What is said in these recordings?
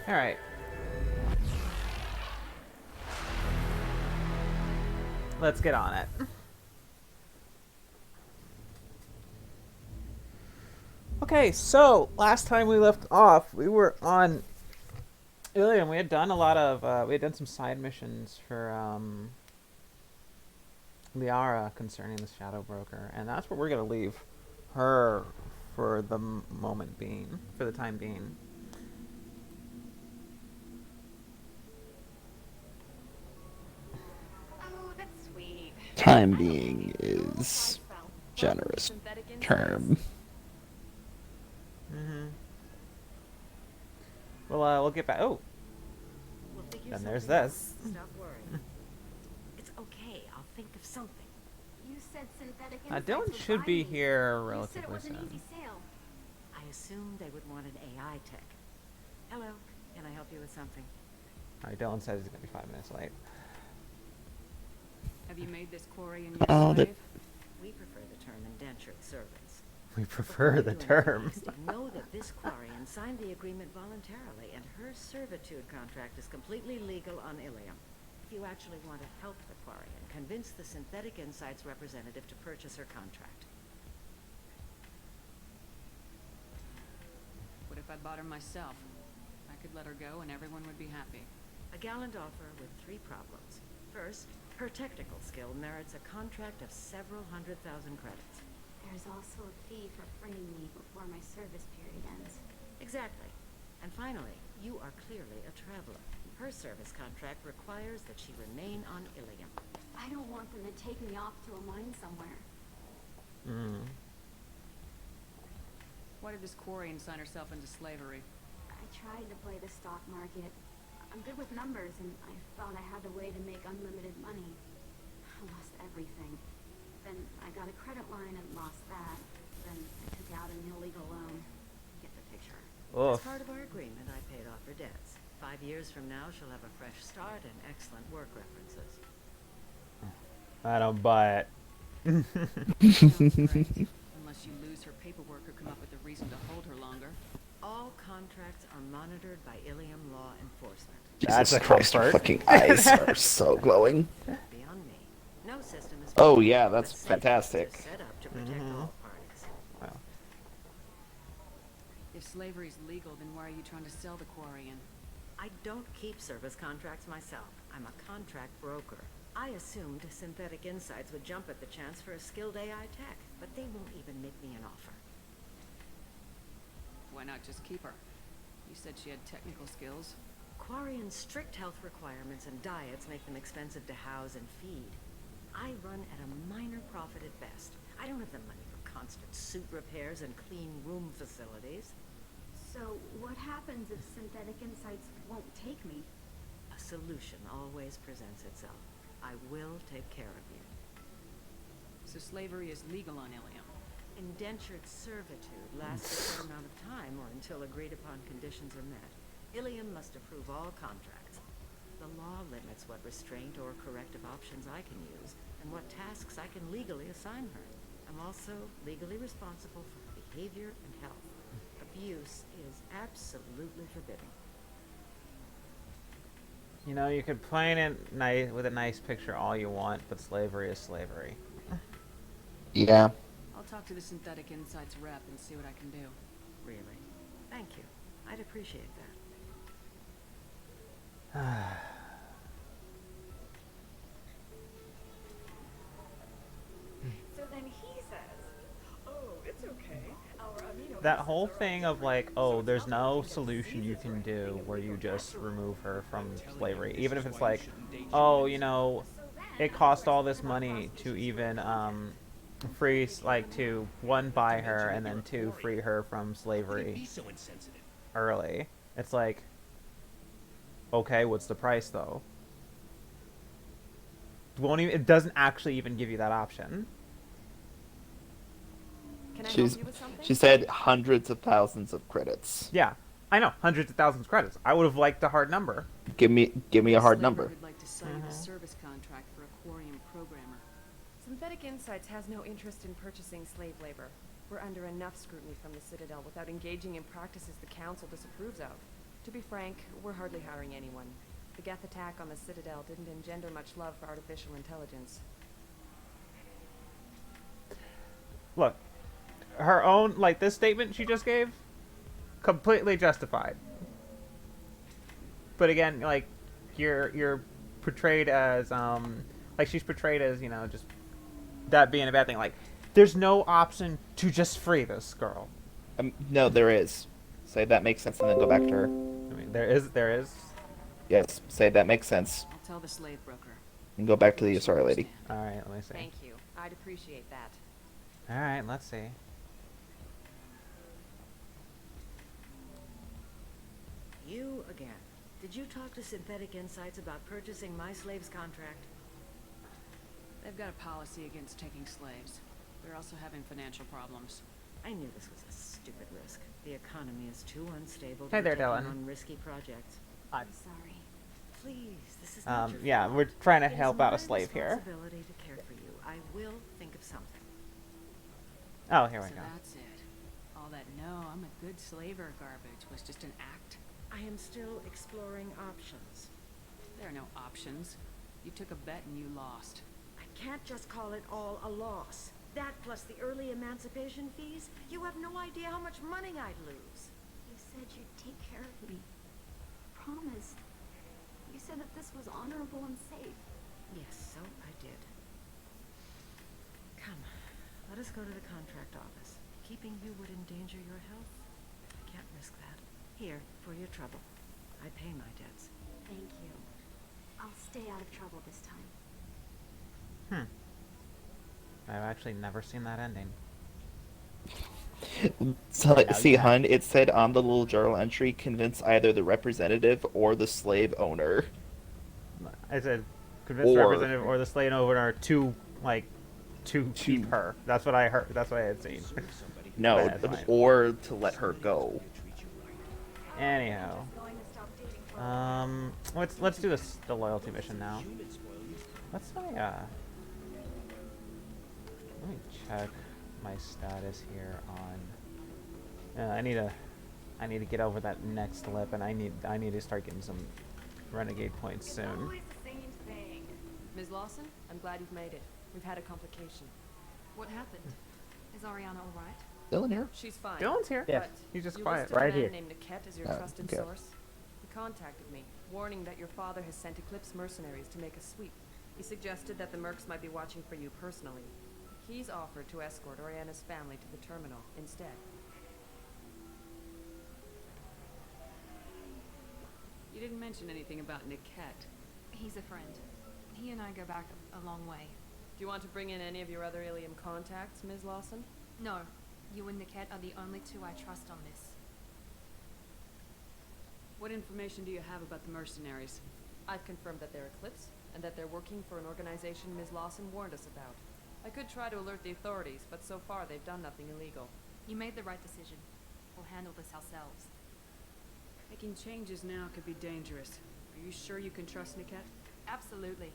Alright. Let's get on it. Okay, so last time we left off, we were on Ilium. We had done a lot of, we had done some side missions for, Liara concerning the Shadow Broker, and that's where we're gonna leave her for the moment being, for the time being. Oh, that's sweet. Time I don't blame being you. Your whole is side fell. Welcome to generous Synthetic Insights. term. Mm-hmm. Well, we'll get back. Oh, We'll figure then something there's out. this. Stop worrying. It's okay. I'll think of something. You said Synthetic Insights Dylan would should buy be me. here You said it relatively was an soon. easy sale. I assumed they would want an AI tech. Hello. Can I help you with something? Alright, Dylan says he's gonna be 5 minutes late. Have you made this quarry in your Oh, slave? We prefer the term indentured servants. We Before prefer you the do anything term. hasty, know that this Quarian signed the agreement voluntarily, and her servitude contract is completely legal on Ilium. If you actually want to help the Quarian, convince the Synthetic Insights representative to purchase her contract. What if I bought her myself? I could let her go and everyone would be happy. A gallant offer with 3 problems. First, her technical skill merits a contract of several 100,000 credits. There's also a fee for freeing me before my service period ends. Exactly. And finally, you are clearly a traveler. Her service contract requires that she remain on Ilium. I don't want them to take me off to a mine somewhere. Mm. Why did this Quarian sign herself into slavery? I tried to play the stock market. I'm good with numbers, and I thought I had a way to make unlimited money. I lost everything. Then I got a credit line and lost that. Then I took out an illegal loan. You get the picture. As Oof. part of our agreement, I paid off her debts. 5 years from now, she'll have a fresh start and excellent work references. I don't buy it. Sounds great. Unless you lose her paperwork or come up with a reason to hold her longer. All contracts are monitored by Ilium law enforcement. That's Jesus a Christ, her comfort. fucking eyes are so glowing. Beyond me, no system is. Oh, yeah, that's but fantastic. safeguards are set up to protect all parties. Well, If slavery's legal, then why are you trying to sell the Quarian? I don't keep service contracts myself. I'm a contract broker. I assumed Synthetic Insights would jump at the chance for a skilled AI tech, but they won't even make me an offer. Why not just keep her? You said she had technical skills. Quarian's strict health requirements and diets make them expensive to house and feed. I run at a minor profit at best. I don't have the money for constant suit repairs and clean room facilities. So what happens if Synthetic Insights won't take me? A solution always presents itself. I will take care of you. So slavery is legal on Ilium. Indentured servitude lasts a certain amount of time or until agreed upon conditions are met. Ilium must approve all contracts. The law limits what restraint or corrective options I can use and what tasks I can legally assign her. I'm also legally responsible for her behavior and health. Abuse is absolutely forbidden. you know, you could paint it with a nice picture all you want, but slavery is slavery. Yeah. I'll talk to the Synthetic Insights rep and see what I can do. Really. Thank you. I'd appreciate that. So then he says, "Oh, it's okay. Our amino That acids whole are thing all of like, different, oh, so it's there's not no like we get solution you diseases or can do anything if where we you go just natural." remove her from slavery. this Even if is it's why you like, shouldn't date oh, humans. you know, So then it I cost was all thinking this about money to prostitution even project. free, like, to one buy Not to her mention and that then you're a two free her from How could he slavery be so insensitive? early. It's like, okay, what's the price though? Won't even, it doesn't actually even give you that option. Can I She's help you with something? she said hundreds of thousands of credits. Yeah, I know, hundreds of thousands of credits. I would have liked a hard number. Give me a hard Slaver number. would like to sign a service contract for a Quarian programmer. Synthetic Insights has no interest in purchasing slave labor. We're under enough scrutiny from the Citadel without engaging in practices the Council disapproves of. To be frank, we're hardly hiring anyone. The Geth attack on the Citadel didn't engender much love for artificial intelligence. Look, her own, like, this statement she just gave, completely justified. But again, like, you're portrayed as, like, she's portrayed as, you know, just that being a bad thing. Like, there's no option to just free this girl. No, there is. Say that makes sense and then go back to her. I mean, there is. Yes, say that makes sense. I'll tell the slave broker. And go back to the sorry lady. All right, let me see. Thank you. I'd appreciate that. All right, let's see. You again. Did you talk to Synthetic Insights about purchasing my slave's contract? They've got a policy against taking slaves. They're also having financial problems. I knew this was a stupid risk. The economy is too unstable Hey to there, be taking Dylan. on risky projects. I'm sorry. Please, this is not your Yeah, fault. we're trying to It is help out a my slave here. responsibility to care for you. I will think of something. Oh, here we So go. that's it. All that "no, I'm a good slaver" garbage was just an act. I am still exploring options. There are no options. You took a bet and you lost. I can't just call it all a loss. That plus the early emancipation fees, you have no idea how much money I'd lose. You said you'd take care of me. Promised. You said that this was honorable and safe. Yes, so I did. Come, let us go to the contract office. Keeping you would endanger your health. I can't risk that. Here, for your trouble. I pay my debts. Thank you. I'll stay out of trouble this time. I've actually never seen that ending. So, Now see, you hun, it said on the little journal entry, convince either the representative or the slave owner. I said, convince the Or- representative or the slave owner to keep her. That's what I heard. That's what I had seen. No, That's fine. or to let her go. Anyhow, let's do the loyalty mission now. What's my let me check my status here on. I need to get over that next lip, and I need to start getting some renegade points soon. Always the same thing. Ms. Lawson, I'm glad you've made it. We've had a complication. What happened? Is Ariana all right? Still in here? She's fine. Dylan's here. But He's just you quiet. listed a Right man here. named Niket as your Oh, trusted okay. source. He contacted me, warning that your father has sent Eclipse mercenaries to make a sweep. He suggested that the Mercs might be watching for you personally. He's offered to escort Oriana's family to the terminal instead. You didn't mention anything about Niket. He's a friend. He and I go back a long way. Do you want to bring in any of your other Ilium contacts, Ms. Lawson? No, you and Niket are the only two I trust on this. What information do you have about the mercenaries? I've confirmed that they're Eclipse, and that they're working for an organization Ms. Lawson warned us about. I could try to alert the authorities, but so far they've done nothing illegal. You made the right decision. We'll handle this ourselves. Making changes now could be dangerous. Are you sure you can trust Niket? Absolutely.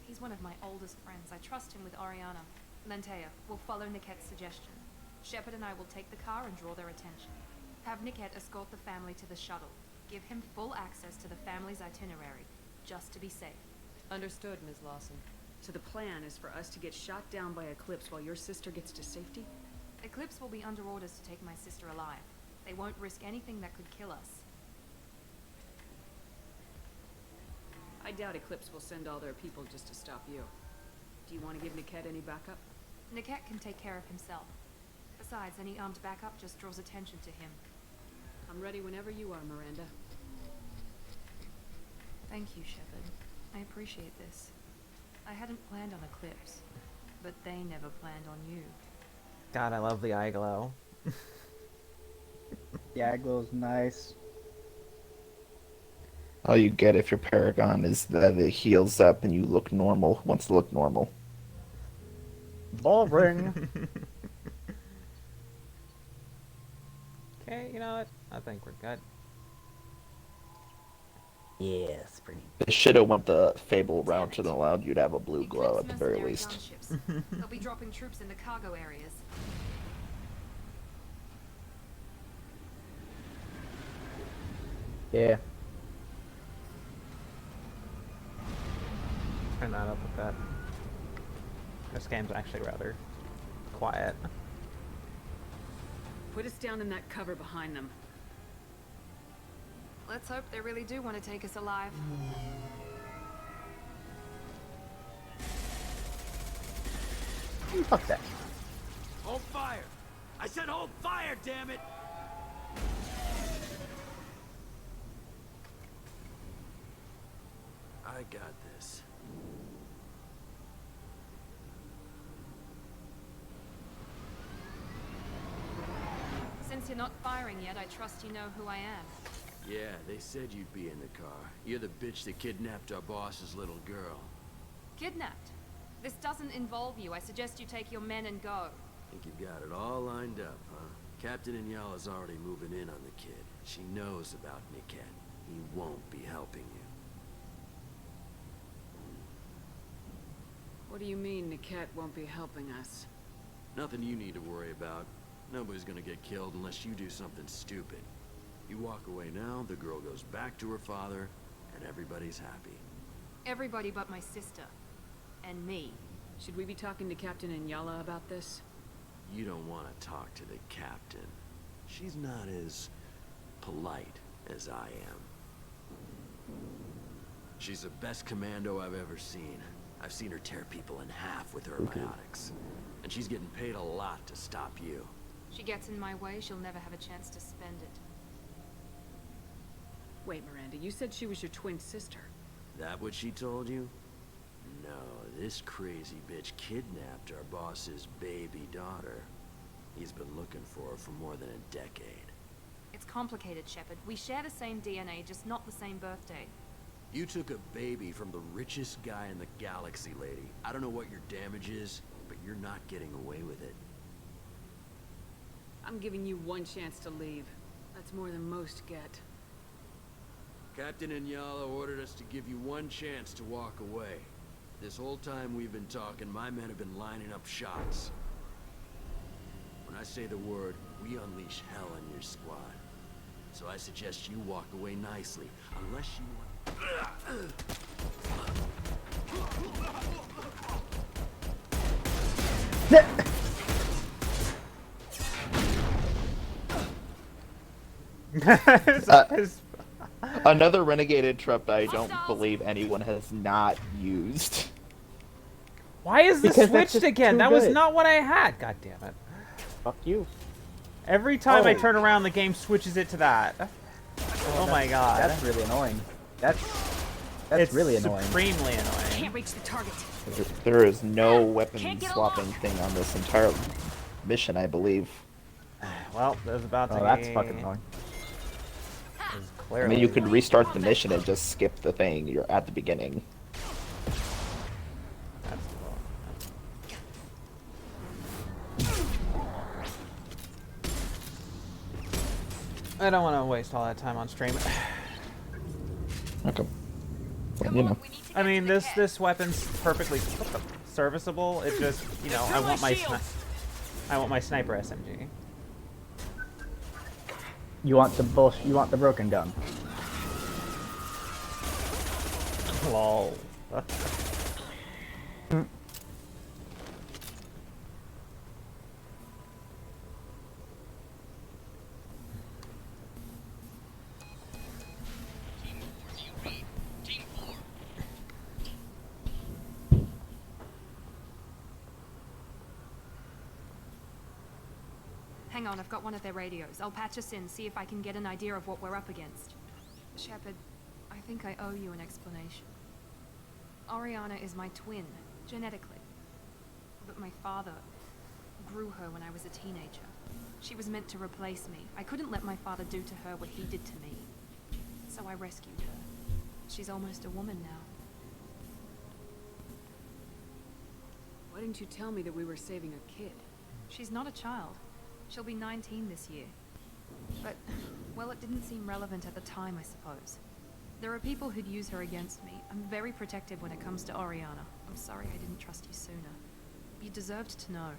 He's one of my oldest friends. I trust him with Ariana. Lantea, we'll follow Niket's suggestion. Shepard and I will take the car and draw their attention. Have Niket escort the family to the shuttle. Give him full access to the family's itinerary, just to be safe. Understood, Ms. Lawson. So the plan is for us to get shot down by Eclipse while your sister gets to safety? Eclipse will be under orders to take my sister alive. They won't risk anything that could kill us. I doubt Eclipse will send all their people just to stop you. Do you want to give Niket any backup? Niket can take care of himself. Besides, any armed backup just draws attention to him. I'm ready whenever you are, Miranda. Thank you, Shepard. I appreciate this. I hadn't planned on Eclipse, but they never planned on you. God, I love the eye glow. The eye glow's nice. All you get if you're Paragon is that it heals up and you look normal, wants to look normal. Boring. Okay, you know what? I think we're good. Yes, pretty. They should have went the Fable route and allowed you to have a blue glow at the very Mercenary least. gunships. They'll be dropping troops in the cargo areas. Yeah. Turn that up with that. This game's actually rather quiet. Put us down in that cover behind them. Let's hope they really do want to take us alive. Fuck that. Hold fire! I said hold fire, damn it! I got this. Since you're not firing yet, I trust you know who I am. Yeah, they said you'd be in the car. You're the bitch that kidnapped our boss's little girl. Kidnapped? This doesn't involve you. I suggest you take your men and go. Think you've got it all lined up, huh? Captain Inyala's already moving in on the kid. She knows about Niket. He won't be helping you. What do you mean Niket won't be helping us? Nothing you need to worry about. Nobody's gonna get killed unless you do something stupid. You walk away now, the girl goes back to her father, and everybody's happy. Everybody but my sister. And me. Should we be talking to Captain Inyala about this? You don't want to talk to the captain. She's not as polite as I am. She's the best commando I've ever seen. I've seen her tear people in half with her biotics. And she's getting paid a lot to stop you. She gets in my way, she'll never have a chance to spend it. Wait, Miranda, you said she was your twin sister. That what she told you? No, this crazy bitch kidnapped our boss's baby daughter. He's been looking for her for more than a decade. It's complicated, Shepard. We share the same DNA, just not the same birthday. You took a baby from the richest guy in the galaxy, lady. I don't know what your damage is, but you're not getting away with it. I'm giving you one chance to leave. That's more than most get. Captain Inyala ordered us to give you one chance to walk away. This whole time we've been talking, my men have been lining up shots. When I say the word, we unleash hell on your squad. So I suggest you walk away nicely, unless you want... Another renegaded trope I don't believe anyone has not used. Why is this Because that's switched just again? too That was good. not what I had. God damn it. Fuck you. Every time I Oh. turn around, the game switches it to that. Oh my god. That's really annoying. That's It's really annoying. supremely annoying. Can't reach the target. There is no weapon Can't get swapping along. thing on this entire mission, I believe. Well, there's about to Oh, that's be... fucking annoying. there's I clearly... mean, you could restart the mission and just skip the thing. You're at the beginning. That's I don't want to waste all that time on stream. Okay. Well, you know. I mean, this weapon's perfectly serviceable. It just, you know, I want my sniper SMG. You want the broken gun. Lol. Hang on, I've got one of their radios. I'll patch us in, see if I can get an idea of what we're up against. Shepard, I think I owe you an explanation. Oriana is my twin, genetically. But my father grew her when I was a teenager. She was meant to replace me. I couldn't let my father do to her what he did to me. So I rescued her. She's almost a woman now. Why didn't you tell me that we were saving a kid? She's not a child. She'll be 19 this year. But, well, it didn't seem relevant at the time, I suppose. There are people who'd use her against me. I'm very protective when it comes to Oriana. I'm sorry I didn't trust you sooner. You deserved to know.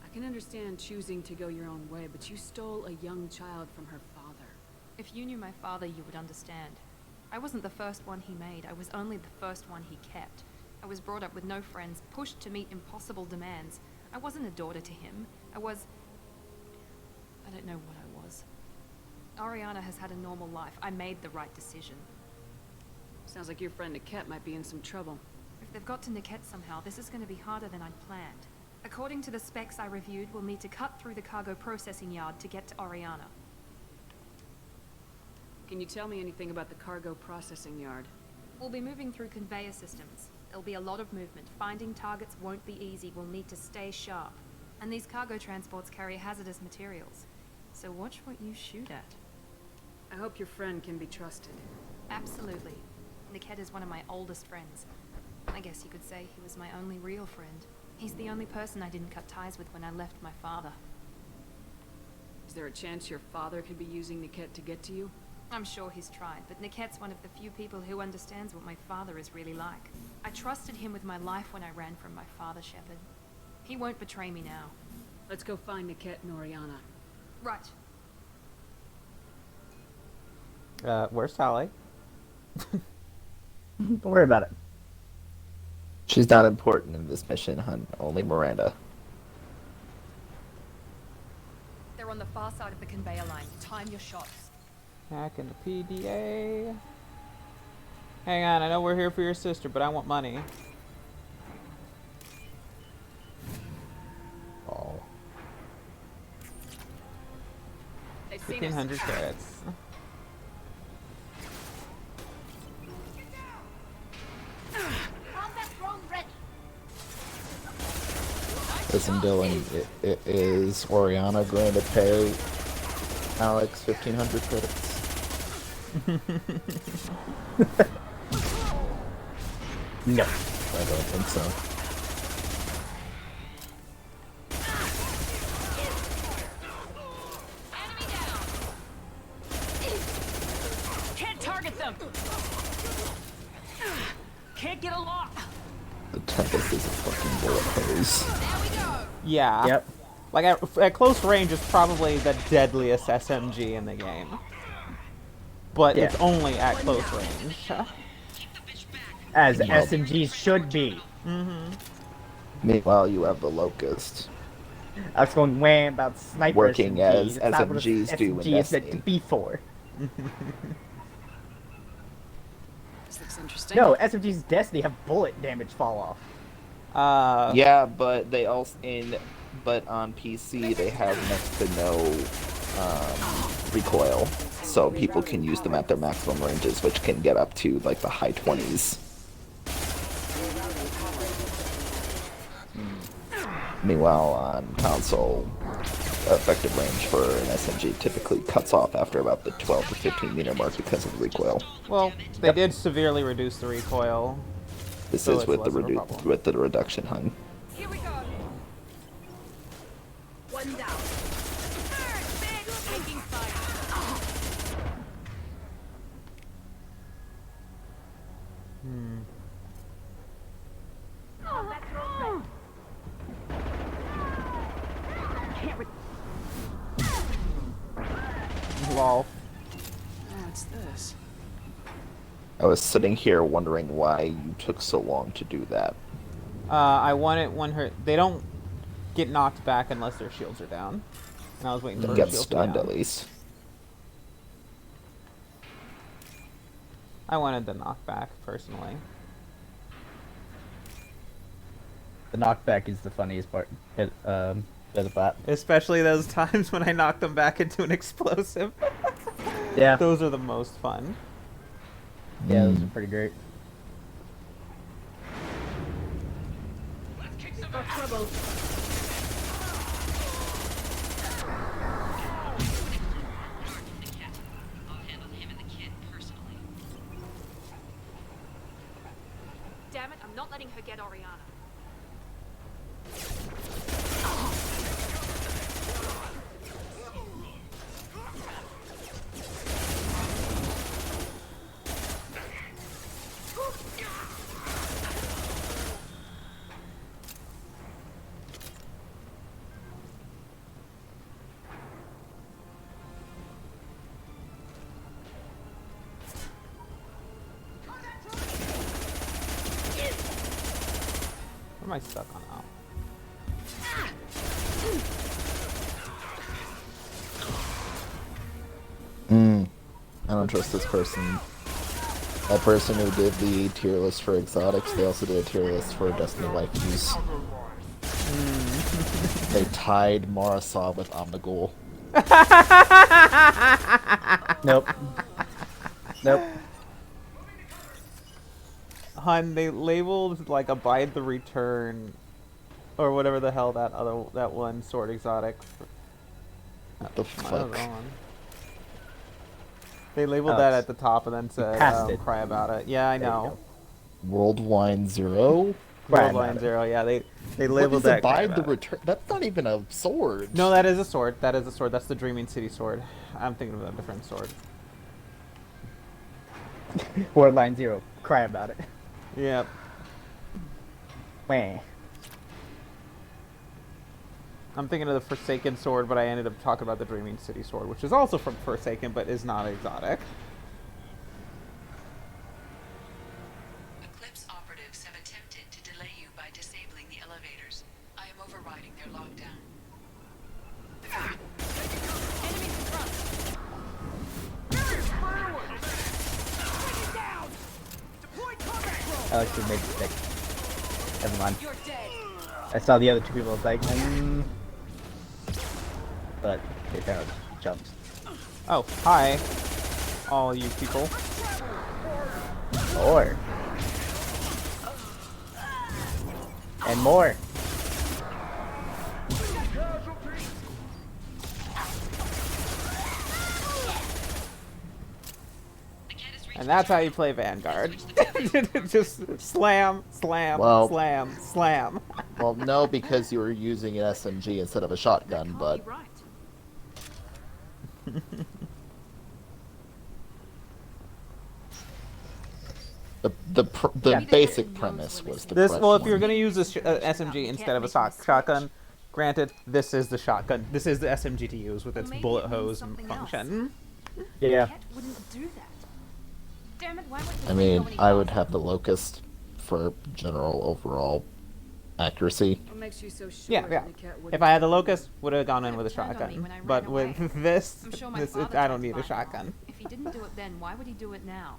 I can understand choosing to go your own way, but you stole a young child from her father. If you knew my father, you would understand. I wasn't the first one he made. I was only the first one he kept. I was brought up with no friends, pushed to meet impossible demands. I wasn't a daughter to him. I don't know what I was. Ariana has had a normal life. I made the right decision. Sounds like your friend Niket might be in some trouble. If they've got to Niket somehow, this is going to be harder than I'd planned. According to the specs I reviewed, we'll need to cut through the cargo processing yard to get to Ariana. Can you tell me anything about the cargo processing yard? We'll be moving through conveyor systems. There'll be a lot of movement. Finding targets won't be easy. We'll need to stay sharp. And these cargo transports carry hazardous materials. So watch what you shoot at. I hope your friend can be trusted. Absolutely. Niket is one of my oldest friends. I guess you could say he was my only real friend. He's the only person I didn't cut ties with when I left my father. Is there a chance your father could be using Niket to get to you? I'm sure he's tried, but Niket's one of the few people who understands what my father is really like. I trusted him with my life when I ran from my father, Shepard. He won't betray me now. Let's go find Niket and Oriana. Right. Where's Sally? Don't worry about it. She's not important in this mission, hun. Only Miranda. They're on the far side of the conveyor line. Time your shots. Hack into PDA. Hang on, I know we're here for your sister, but I want money. Oh. 1,500 credits. Listen, Dylan, is Oriana going to pay Alex 1,500 credits? No. I don't think so. Can't target them! Can't get a lock! The Tempest is a fucking bullet hose. Yeah. Yep. Like, at close range, it's probably the deadliest SMG in the game. But Yeah. it's only at close range. As SMGs should be. Mm-hmm. Meanwhile, you have the Locust. I was going wham about sniper Working SMGs. as It's not what a SMGs do in SMG is meant to Destiny. be for. This looks interesting. No, SMGs Destiny have bullet damage fall off. Yeah, but they also but on PC they have next to no recoil, so people can use them at their maximum ranges, which can get up to like the high 20s. Meanwhile, on console, effective range for an SMG typically cuts off after about the 12 to 15 meter mark because of recoil. Well, they did severely reduce the recoil. This So is it's with the less of a problem. with the reduction hung. Here we go. One down. Taking fire. Lol. What's this? I was sitting here wondering why you took so long to do that. I want it when they don't get knocked back unless their shields are down. And I was waiting for their Get shields to be stunned down. at least. I wanted the knockback, personally. The knockback is the funniest part of that. Especially those times when I knocked them back into an explosive. Yeah. Those are the most fun. Yeah, those are pretty great. Got trouble. Damn it, I'm not letting her get Oriana. am I stuck on? Oh. I don't trust this person. That person who did the tier list for exotics, they also did a tier list for Destiny waifus. They tied Marasa with Omnigul. Nope. Nope. Hun, they labeled like Abide the Return, or whatever the hell that one sword exotic. What the fuck? They labeled that at the top and then said, "Cry about it." Yeah, I know. World Wine Zero. World Wine Zero. Yeah, they labeled what is that. Abide the Return? That's not even a sword. No, that is a sword. That is a sword. That's the Dreaming City sword. I'm thinking of a different sword. World Line Zero. Cry about it. Yep. Wah. I'm thinking of the Forsaken sword, but I ended up talking about the Dreaming City sword, which is also from Forsaken, but is not exotic. Eclipse operatives have attempted to delay you by disabling the elevators. I am overriding their lockdown. Enemies in front! Alex made a mistake. Never mind. You're dead. I saw the other two people, I was like, but they kind of jumped. Oh, hi, all you people. More. And more. And that's how you play Vanguard. Just slam, slam, Well, slam, slam. Well, no, because you were using an SMG instead of a shotgun, but... The basic premise was the correct Well, if one. you're going to use a SMG instead of a shotgun, granted, this is the shotgun. This is the SMG to use with its bullet hose function. Yeah. Wouldn't do that. Damn it, why would I mean, I would have the Locust for general overall accuracy. What makes you so sure Yeah. Niket wouldn't If I had the Locust, would have gone in with a turned on me shotgun. when I ran But away. with this, I'm sure my this father I don't tried need to a fight shotgun. him. If he didn't do it then, why would he do it now?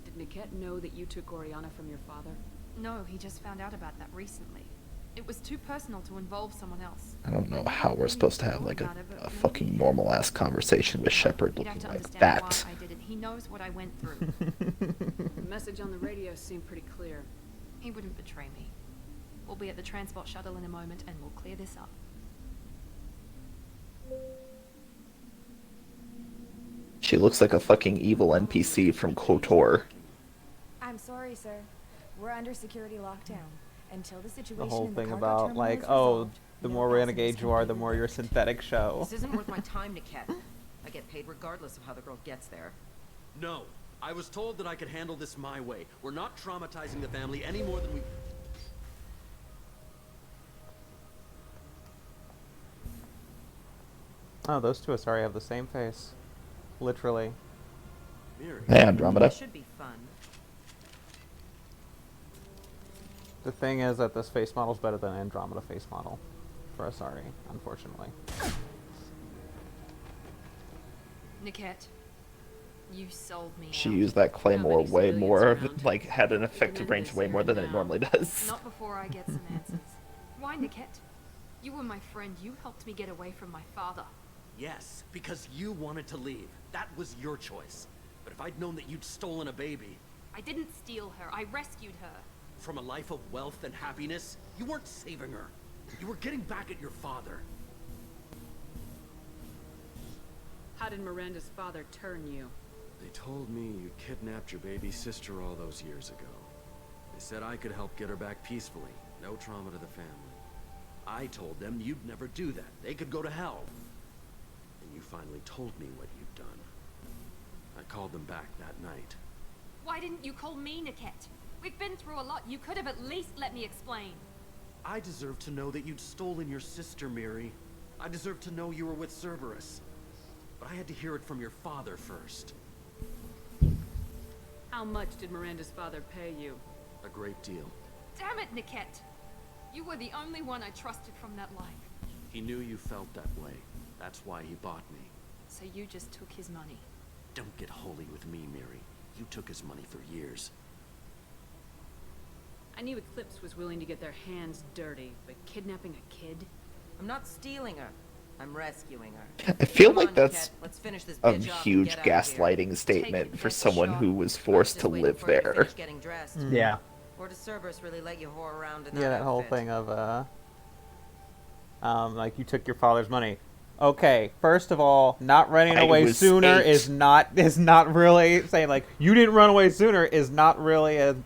Did Niket know that you took Oriana from your father? No, he just found out about that recently. It was too personal to involve someone else. I don't know how we're supposed to have like a fucking normal ass conversation with Shepard You'd have looking to like understand that. why I did it. He knows what I went through. The message on the radio seemed pretty clear. He wouldn't betray me. We'll be at the transport shuttle in a moment and we'll clear this up. She looks like a fucking evil NPC from KOTOR. I'm sorry, sir. We're under security lockdown. Until the situation The whole in the thing cargo about, terminal like, is oh, resolved, the no more passengers renegade can you are, be the more boarded. your synthetic show. This isn't worth my time, Niket. I get paid regardless of how the girl gets there. No. I was told that I could handle this my way. We're not traumatizing the family any more than we... Oh, those two, sorry, have the same face. Literally. Hey, Andromeda. It should be fun. The thing is that this face model's better than Andromeda face model. For Asari, unfortunately. Niket, you sold me. She out. used that Claymore many way civilians more, around? like, had an effective range way more than it normally does. Not before I get some answers. Why, Niket? You were my friend. You helped me get away from my father. Yes, because you wanted to leave. That was your choice. But if I'd known that you'd stolen a baby... I didn't steal her. I rescued her. From a life of wealth and happiness, you weren't saving her. You were getting back at your father. How did Miranda's father turn you? They told me you kidnapped your baby sister all those years ago. They said I could help get her back peacefully. No trauma to the family. I told them you'd never do that. They could go to hell. And you finally told me what you'd done. I called them back that night. Why didn't you call me, Niket? We've been through a lot. You could have at least let me explain. I deserve to know that you'd stolen your sister, Miri. I deserve to know you were with Cerberus. But I had to hear it from your father first. How much did Miranda's father pay you? A great deal. Damn it, Niket. You were the only one I trusted from that life. He knew you felt that way. That's why he bought me. So you just took his money. Don't get holy with me, Miri. You took his money for years. I knew Eclipse was willing to get their hands dirty, but kidnapping a kid? I'm not stealing her. I'm rescuing her. I feel Come like on, that's Cat, let's finish this a bitch off and huge get out of here. gaslighting statement for someone who was forced to live Waiting for you to there. finish getting dressed. Yeah. Or does Cerberus really let you whore around in Yeah, that whole outfit? thing of like you took your father's money. Okay, first of all, not running I away was sooner 8. is not really saying like you didn't run away sooner is not really the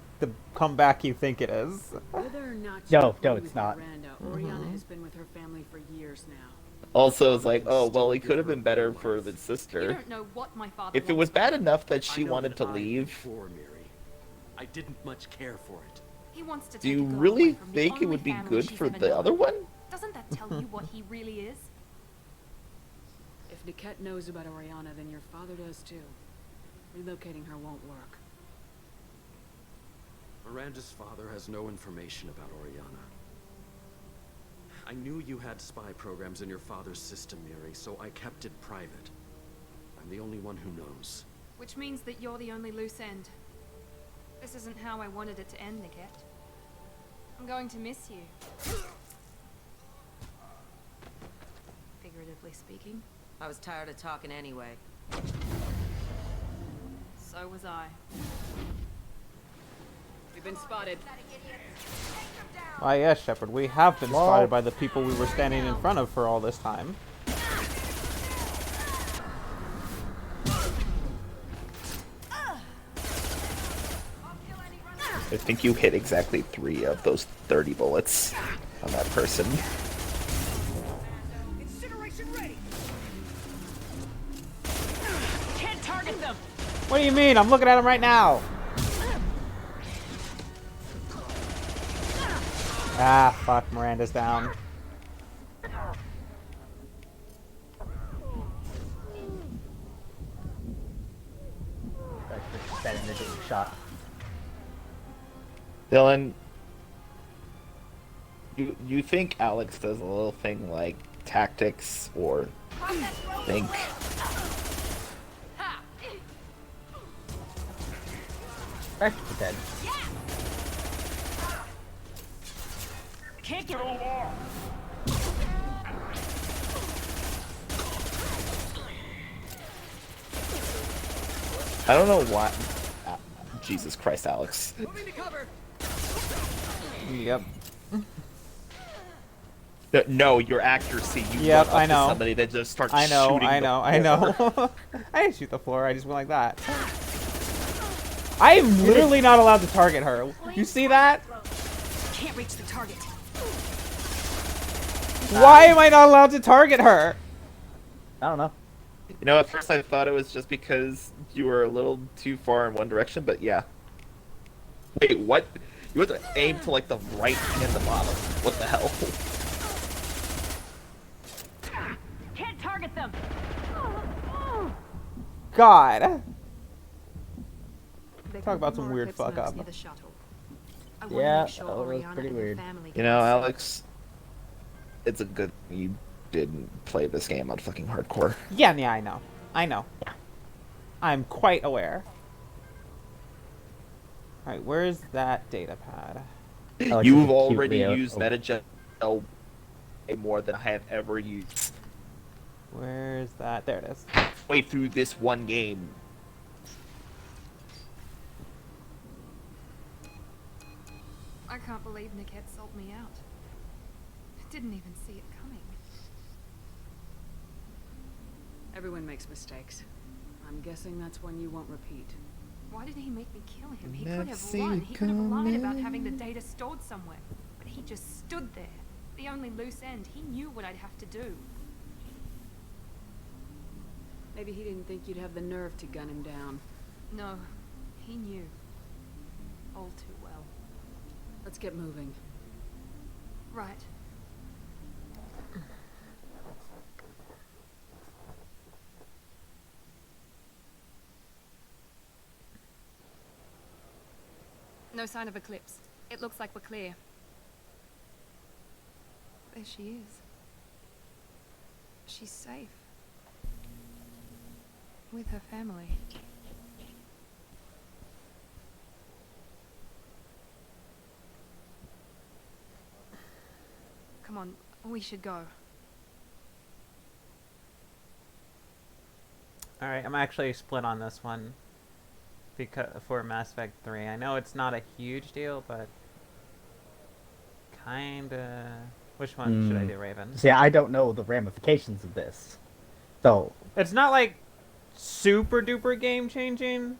comeback you think it is. Whether or not No, you no, agree it's with not. Miranda, Oriana has been with her family for years now. Also, it's like, oh, well, it could have been better for the You sister. don't know what my father If it wants was from bad me. enough that she I know wanted that to I leave, before, Miri. I didn't much care for it. He wants to do take you a girl really away from the think it only would be family good she's for ever the known. other one? Doesn't that tell you what he really is? If Niket knows about Oriana, then your father does too. Relocating her won't work. Miranda's father has no information about Oriana. I knew you had spy programs in your father's system, Miri, so I kept it private. I'm the only one who knows. Which means that you're the only loose end. This isn't how I wanted it to end, Niket. I'm going to miss you. Figuratively speaking. I was tired of talking anyway. So was I. We've been spotted. Why, yes, Shepard, we have been spotted by the people we were standing in front of for all this time. I think you hit exactly 3 of those 30 bullets on that person. Incineration ready. Can't target them! What do you mean? I'm looking at him right now. Ah, fuck, Miranda's down. That's better than getting shot. Dylan, you think Alex does a little thing like tactics or think? Practice dead. Can't get over! I don't know why. Jesus Christ, Alex. Moving to cover! Yep. No, your accuracy. You Yep, run up I know. to somebody that just starts I know, shooting I the know, I floor. know. I didn't shoot the floor, I just went like that. I am literally not allowed to target her. You see that? Can't reach the target. Why am I not allowed to target her? I don't know. You know, at first I thought it was just because you were a little too far in one direction, but yeah. Wait, what? You have to aim to like the right and the bottom. What the hell? Can't target them! God. They Talk about some more weird Eclipse fuck notes up. near the shuttle. I wanna Yeah, make sure that was Oriana pretty and her weird. family You get know, this. Alex, it's a good you didn't play this game on fucking hardcore. Yeah, I know. I know. I'm quite aware. Alright, where's that data pad? Alex is a You've cute already Leo. used Metagel more than I have ever used. Where's that? There it is. Way through this one game. I can't believe Nick had sold me out. I didn't even see it coming. Everyone makes mistakes. I'm guessing that's one you won't repeat. Why did he make me kill him? He could have run. He could have lied about having the data stored somewhere. But he just stood there. The only loose end. He knew what I'd have to do. Maybe he didn't think you'd have the nerve to gun him down. No, he knew. All too well. Let's get moving. Right. No sign of Eclipse. It looks like we're clear. There she is. She's safe. With her family. Come on, we should go. Alright, I'm actually split on this one. Because for Mass Effect 3. I know it's not a huge deal, but kinda. Which one should I do, Raven? See, I don't know the ramifications of this. So It's not like super duper game changing.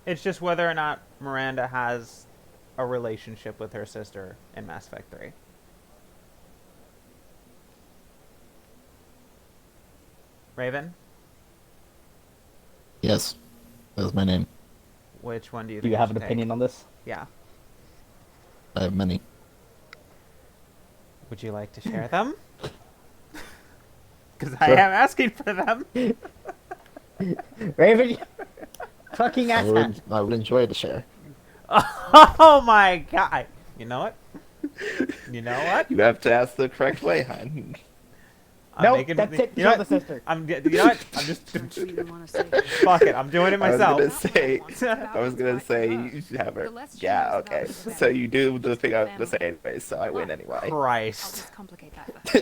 It's just whether or not Miranda has a relationship with her sister in Mass Effect 3. Raven? Yes. That was my name. Which one do you do think you I have should an opinion take? on this? Yeah. I have many. Would you like to share them? Because I Sure. am asking for them. Raven, you fucking asshat. I would enjoy to share. Oh my god. You know what? You know what? You have to ask the correct way, hon. No, that's it. You know Show what? the sister. You know what? I'm just. Don't you even want to say Fuck it. I'm doing it myself. I was gonna say you should have her. Yeah, okay. So you do the thing I was gonna say anyway, so I win anyway. I'll Christ. just complicate that for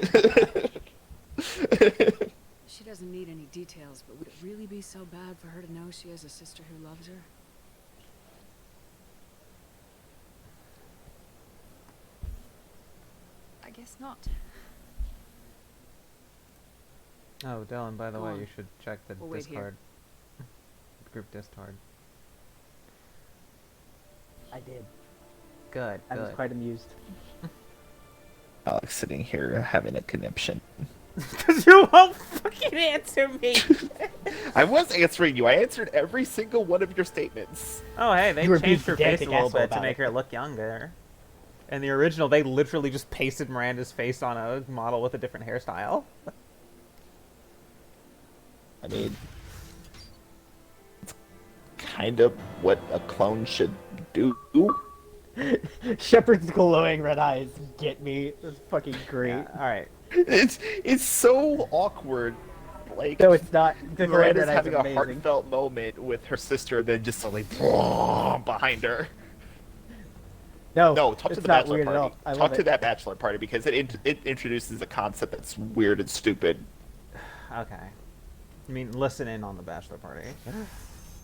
her. She doesn't need any details, but would it really be so bad for her to know she has a sister who loves her? I guess not. Oh, Dylan, by the Go way, on. you should check the We'll wait here. Discord. Group Discord. I did. Good, I was good. quite amused. Alex sitting here having a conniption. Because you won't fucking answer me. I was answering you. I answered every single one of your statements. Oh, hey, they You were changed her being face a pedantic little asshole bit to about make it. her look younger. In the original, they literally just pasted Miranda's face on a model with a different hairstyle. I mean, it's kind of what a clone should do. Shepard's glowing red eyes get me. That's fucking great. Yeah, alright. It's so awkward. Like, No, it's not. The glowing Miranda's red eyes having are a amazing. heartfelt moment with her sister, then just suddenly behind her. No, No, talk to it's the not bachelor weird at all. party. I Talk love to it. that bachelor party because it introduces a concept that's weird and stupid. Okay. I mean, listen in on the bachelor party.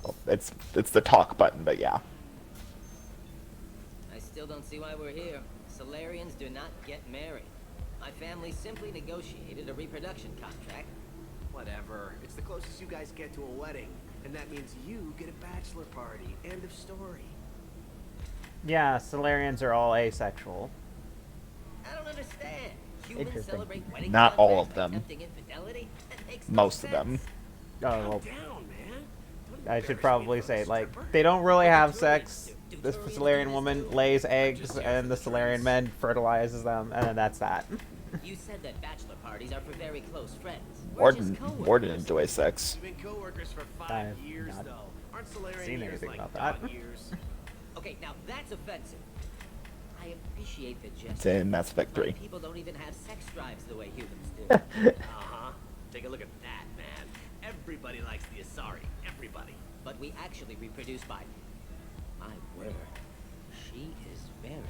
Well, it's the talk button, but yeah. I still don't see why we're here. Solarians do not get married. My family simply negotiated a reproduction contract. Whatever. It's the closest you guys get to a wedding. And that means you get a bachelor party. End of story. Yeah, Solarians are all asexual. I don't understand. Humans Interesting. celebrate wedding Not all contracts of by them. attempting infidelity? That makes no Most of sense. them. Oh, well, Down, man. Don't I should embarrass me in probably front say, of the like, stripper. they don't really have sex. This Tuturians Solarian do woman this too. lays eggs, and the Solarian man fertilizes them, and then that's that. You said that bachelor parties are for very close friends. We're just Mordin coworkers. enjoys sex. You've been co-workers for 5 I've years, not though. Aren't Solarian seen years anything like about dog that. years? Okay, now that's offensive. I appreciate the It's gesture. in Mass Effect but 3. people don't even have sex drives the way humans do. Uh-huh. Take a look at that, man. Everybody likes the Asari. Everybody. But we actually reproduce by... My word. She is very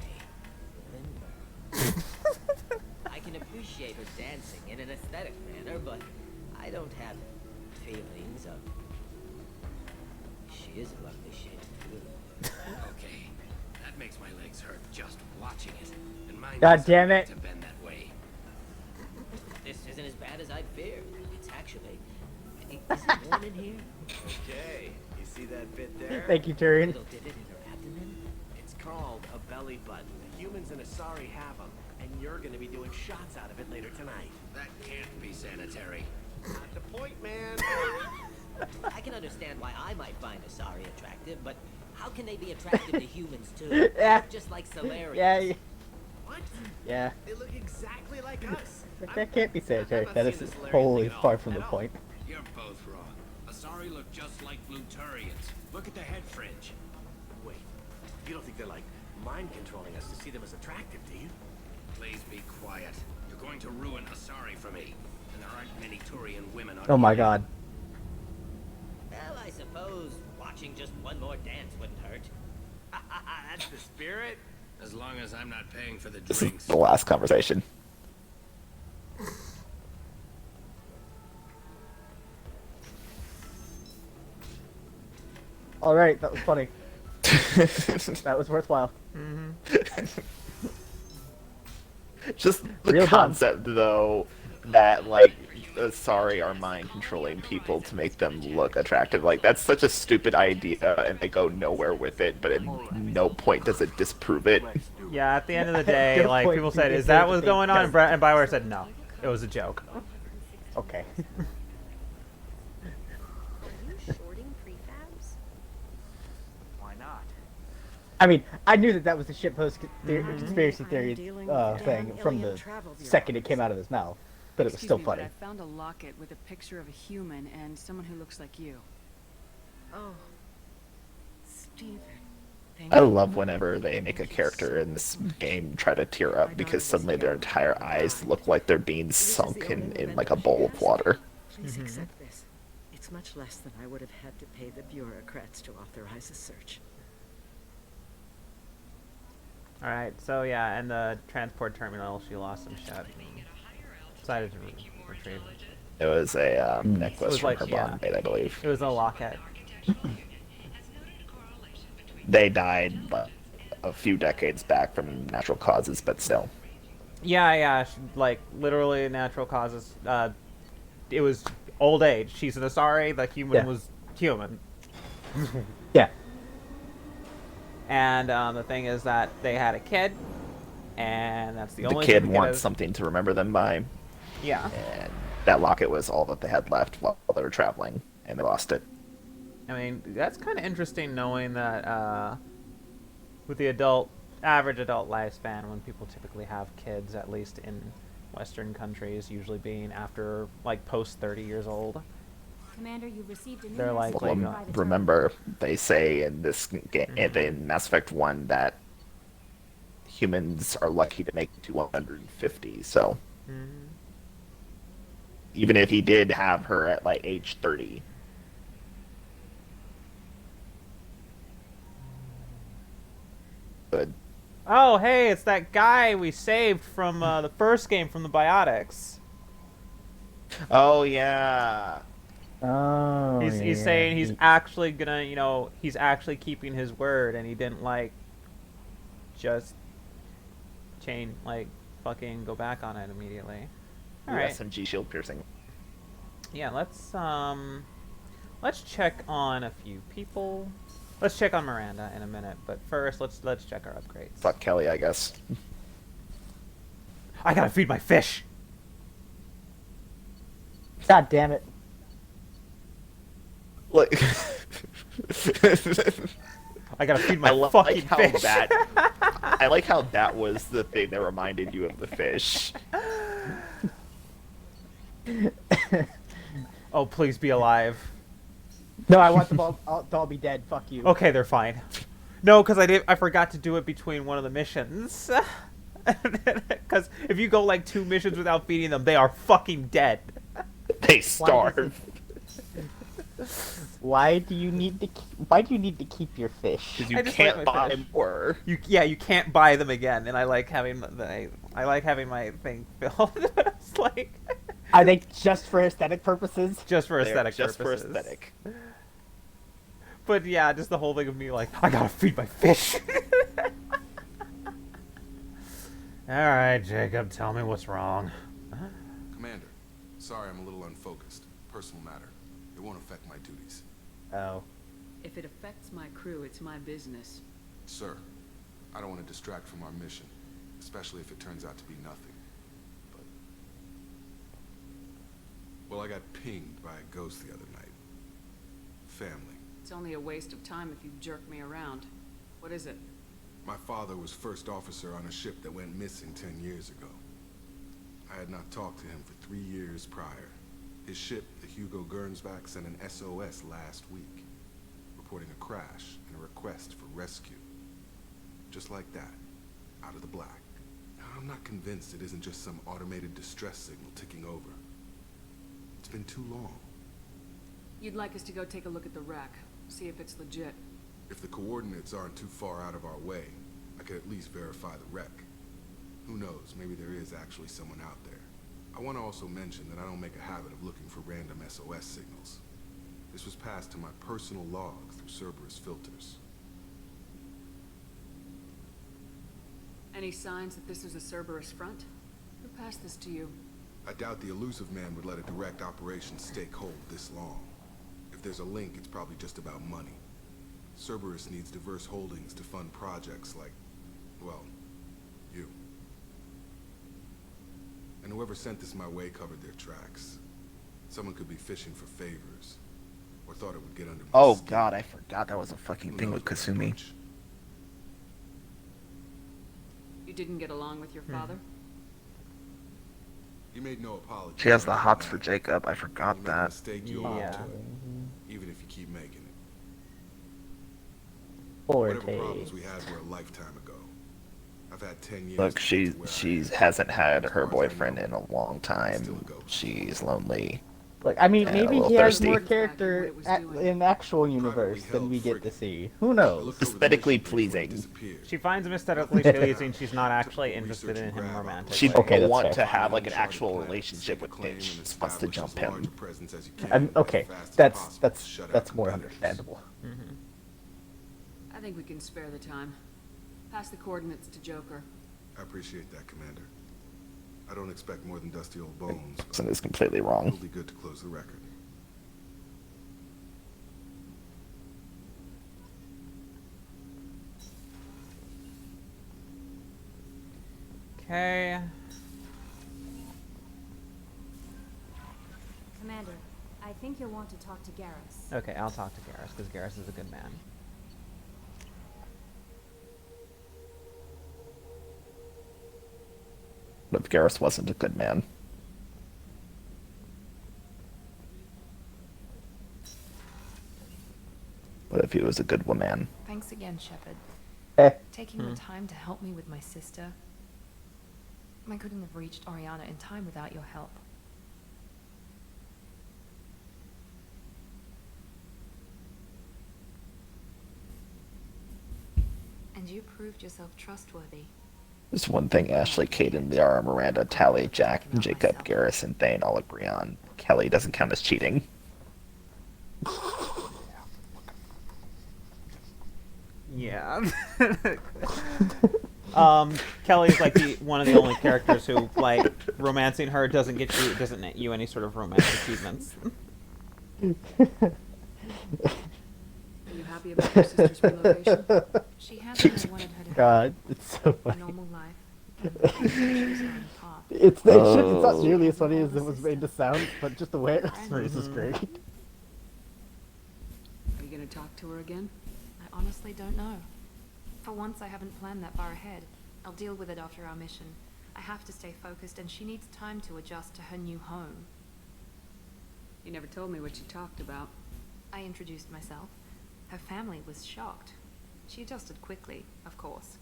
limber. I can appreciate her dancing in an aesthetic manner, but I don't have feelings of... She is a lovely shade of blue. Okay, that makes my legs hurt just watching it. And mine God doesn't damn like it. to bend that way. This isn't as bad as I'd feared. It's actually... Is it warm in here? Okay. You see that bit there? Thank you, Tyrion. Little divot in her abdomen? It's called a belly button. Humans and Asari have them, and you're gonna be doing shots out of it later tonight. That can't be sanitary. Not the point, man. I can understand why I might find Asari attractive, but how can they be attractive to humans too? Yeah. Just like Solarians. Yeah, What? yeah. They look exactly like us. That can't be sanitary. I've That not is seen the Solarian wholly thing at far all. from the At all. point. You're both wrong. Asari look just like Bluturians. Look at the head fringe. Wait, you don't think they're like mind controlling us to see them as attractive, do you? Please be quiet. You're going to ruin Asari for me, and there aren't many Turian women on Oh my here. god. Well, I suppose watching just one more dance wouldn't hurt. That's the spirit. As long as I'm not paying for the This drinks. is the last conversation. All right, that was funny. That was worthwhile. Just the Real dumb. concept, though, that like, sorry, are mind controlling people to make them look attractive. Like that's such a stupid idea, and they go nowhere with it. But at no point does it disprove it. Yeah, at the end of the day, Good like point. people said, You "Is did that the what's thing. going on?" Yes. And Bioware said, "No, it was a joke." Okay. Are you shorting prefabs? Why not? I mean, I knew that was a shitpost conspiracy theory thing from the second it came out of his mouth, but it was still Excuse me, funny. but I found a locket with a picture of a human and someone who looks like you. Oh, Stephen. I love whenever they make a character in this game try to tear up because suddenly their entire eyes look like they're being sunk in like a bowl of water. Please accept this. It's much less than I would have had to pay the bureaucrats to authorize a search. All right, so yeah, and the transport terminal, she lost some shit. Decided to retrieve it. It was a necklace was from like- her yeah. bond maid, I believe. It was a locket. They died a few decades back from natural causes, but still. Yeah, like literally natural causes. It was old age. She's an Asari. The human was human. Yeah. And the thing is that they had a kid, and that's the The only kid thing wants something to remember them by. Yeah. And that locket was all that they had left while they were traveling, and they lost it. I mean, that's kind of interesting knowing that with the average adult lifespan, when people typically have kids, at least in Western countries, usually being after like post 30 years old. Commander, you've received a new They're like, message Well, from private remember, they say in this game, in Mass Effect 1, that humans are lucky to make it to 150. So even if he did have her at like age 30. Good. Oh, hey, it's that guy we saved from the first game from the Biotics. Oh yeah. Oh. He's saying he's actually gonna, he's actually keeping his word, and he didn't like just fucking go back on it immediately. All right. SMG shield piercing. Yeah, let's check on a few people. Let's check on Miranda in a minute, but first let's check our upgrades. Fuck Kelly, I guess. I gotta feed my fish. God damn it. Look. I gotta feed my I fucking like how fish. I like how that was the thing that reminded you of the fish. Oh, please be alive. No, I want them all to all be dead. Fuck you. Okay, they're fine. No, because I forgot to do it between one of the missions. Because if you go like 2 missions without feeding them, they are fucking dead. They starve. Why do you need to keep your fish? Because you I just can't like my buy fish. more. You can't buy them again, and I like having my thing filled. It's like Are they just for aesthetic purposes? just for They're aesthetic just purposes. for aesthetic. But yeah, just the whole thing of me like, I gotta feed my fish. Alright, Jacob, tell me what's wrong. Commander, sorry I'm a little unfocused. Personal matter. It won't affect my duties. Oh. If it affects my crew, it's my business. Sir, I don't want to distract from our mission, especially if it turns out to be nothing. But... well, I got pinged by a ghost the other night. Family. It's only a waste of time if you jerk me around. What is it? My father was first officer on a ship that went missing 10 years ago. I had not talked to him for 3 years prior. His ship, the Hugo Gernsback, sent an SOS last week, reporting a crash and a request for rescue. Just like that, out of the black. I'm not convinced it isn't just some automated distress signal ticking over. It's been too long. You'd like us to go take a look at the wreck, see if it's legit. If the coordinates aren't too far out of our way, I could at least verify the wreck. Who knows, maybe there is actually someone out there. I want to also mention that I don't make a habit of looking for random SOS signals. This was passed to my personal log through Cerberus filters. Any signs that this is a Cerberus front? Who passed this to you? I doubt the elusive man would let a direct operation stake hold this long. If there's a link, it's probably just about money. Cerberus needs diverse holdings to fund projects like, well, you. And whoever sent this my way covered their tracks. Someone could be fishing for favors, or thought it would get under my Oh skin. god, I forgot that was a fucking thing with Kasumi. You didn't get along with your father? He made no apology. She has the hots for Jacob, I forgot You make a that. mistake, you own Yeah. to it, even if you keep making it. Forte. Whatever problems we had were a lifetime ago. I've had 10 years. Look, to she get to where I am. hasn't had As her far as I boyfriend know, in a long time. still a ghost. She's lonely. Like, I mean, And a maybe little he has thirsty. more character in actual universe than we get to see. Who knows? Aesthetically pleasing. She finds him aesthetically pleasing. She's not actually interested in him romantically. She'd Okay, that's want fair. to have like an actual relationship with him. She just wants to jump him. Okay, that's more understandable. I think we can spare the time. Pass the coordinates to Joker. I appreciate that, Commander. I don't expect more than dusty old bones. but Something's completely wrong. It'll be good to close the record. Okay. Commander, I think you'll want to talk to Garrus. Okay, I'll talk to Garrus, because Garrus is a good man. But if Garrus wasn't a good man. What if he was a good woman? Thanks again, Shepard. Taking the time to help me with my sister. I couldn't have reached Oriana in time without your help. And you proved yourself trustworthy. There's one thing Ashley, Caden, Liara, Miranda, Tally, Jack, Jacob, Garrus, and Thane all agree on. Kelly doesn't count as cheating. Yeah. Kelly's like one of the only characters who, like, romancing her doesn't net you any sort of romance achievements. Are you happy about your sister's relocation? She had what I wanted her to have. God, it's so A funny. normal life. And she was on a path. It's not nearly as funny as it was made to sound, but just the way it was is great. Are you gonna talk to her again? I honestly don't know. For once, I haven't planned that far ahead. I'll deal with it after our mission. I have to stay focused, and she needs time to adjust to her new home. You never told me what you talked about. I introduced myself. Her family was shocked. She adjusted quickly, of course.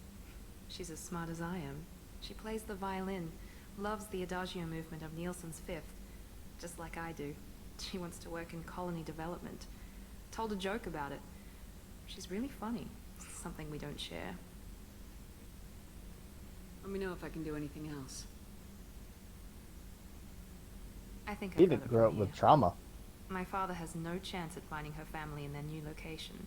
She's as smart as I am. She plays the violin, loves the adagio movement of Nielsen's Fifth, just like I do. She wants to work in colony development. Told a joke about it. She's really funny. Something we don't share. Let me know if I can do anything else. I think He I've got didn't it grow from up with here. trauma. My father has no chance at finding her family in their new location.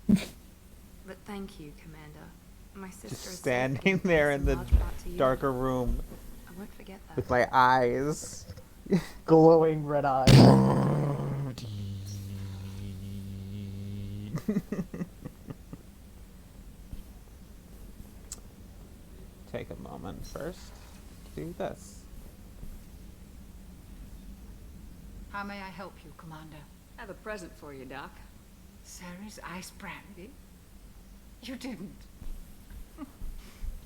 But thank you, Commander. My sister Just is standing there in the darker room I won't forget that. with my eyes. Glowing red eyes. Take a moment first to do this. How may I help you, Commander? I have a present for you, Doc. Ceres ice brandy? You didn't.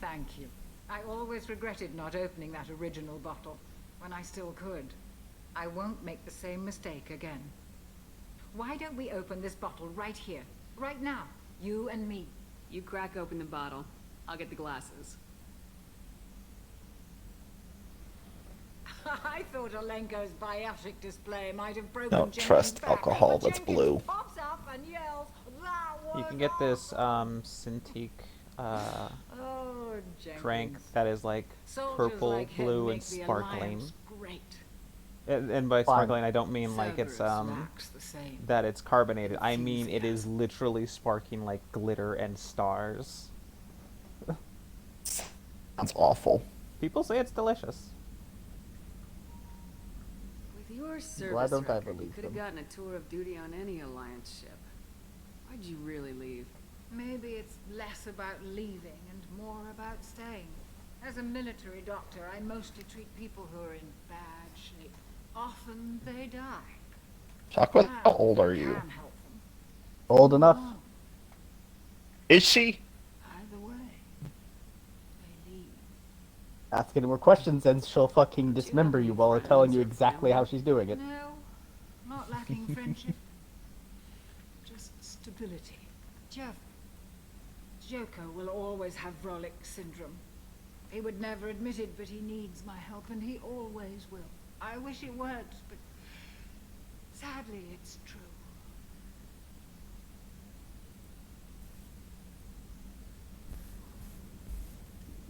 Thank you. I always regretted not opening that original bottle when I still could. I won't make the same mistake again. Why don't we open this bottle right here, right now, you and me? You crack open the bottle. I'll get the glasses. I thought Olenko's biotic display might have broken Don't Jenkins' trust back, alcohol but that's Jenkins blue. pops up and yells, "That was You can get this Cintiq Oh, drink Jenkins. that is like Soldiers purple, like him blue, and make the sparkling. Alliance great. And by Fine. sparkling, I don't mean like it's Cerberus lacks the same that it's carbonated. I mean it is literally sparking like glitter and stars. Sounds awful. People say it's delicious. With your Why service don't I record, you believe could have them? gotten a tour of duty on any Alliance ship. Why'd you really leave? Maybe it's less about leaving and more about staying. As a military doctor, I mostly treat people who are in bad shape. Often they die. Chocolate, how old are you? Can help them. Old enough. Is she? Either way, they leave. Ask any more questions and she'll fucking dismember you while telling you exactly how she's doing it. No, not lacking friendship. Just stability. Jeff, Joko will always have Vrolic syndrome. He would never admit it, but he needs my help, and he always will. I wish it weren't, but sadly it's true.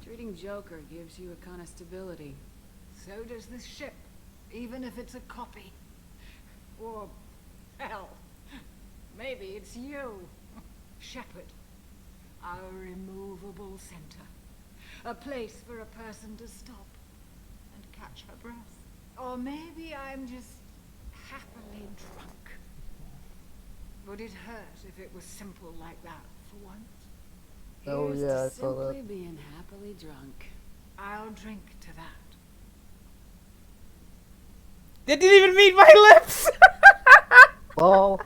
Treating Joker gives you a kind of stability. So does this ship, even if it's a copy. Or, hell, maybe it's you, Shepard. Our immovable center. A place for a person to stop and catch her breath. Or maybe I'm just happily drunk. Would it hurt if it was simple like that for once? Oh, Here's yeah, to I saw that. simply being happily drunk. I'll drink to that. It didn't even meet my lips. Well,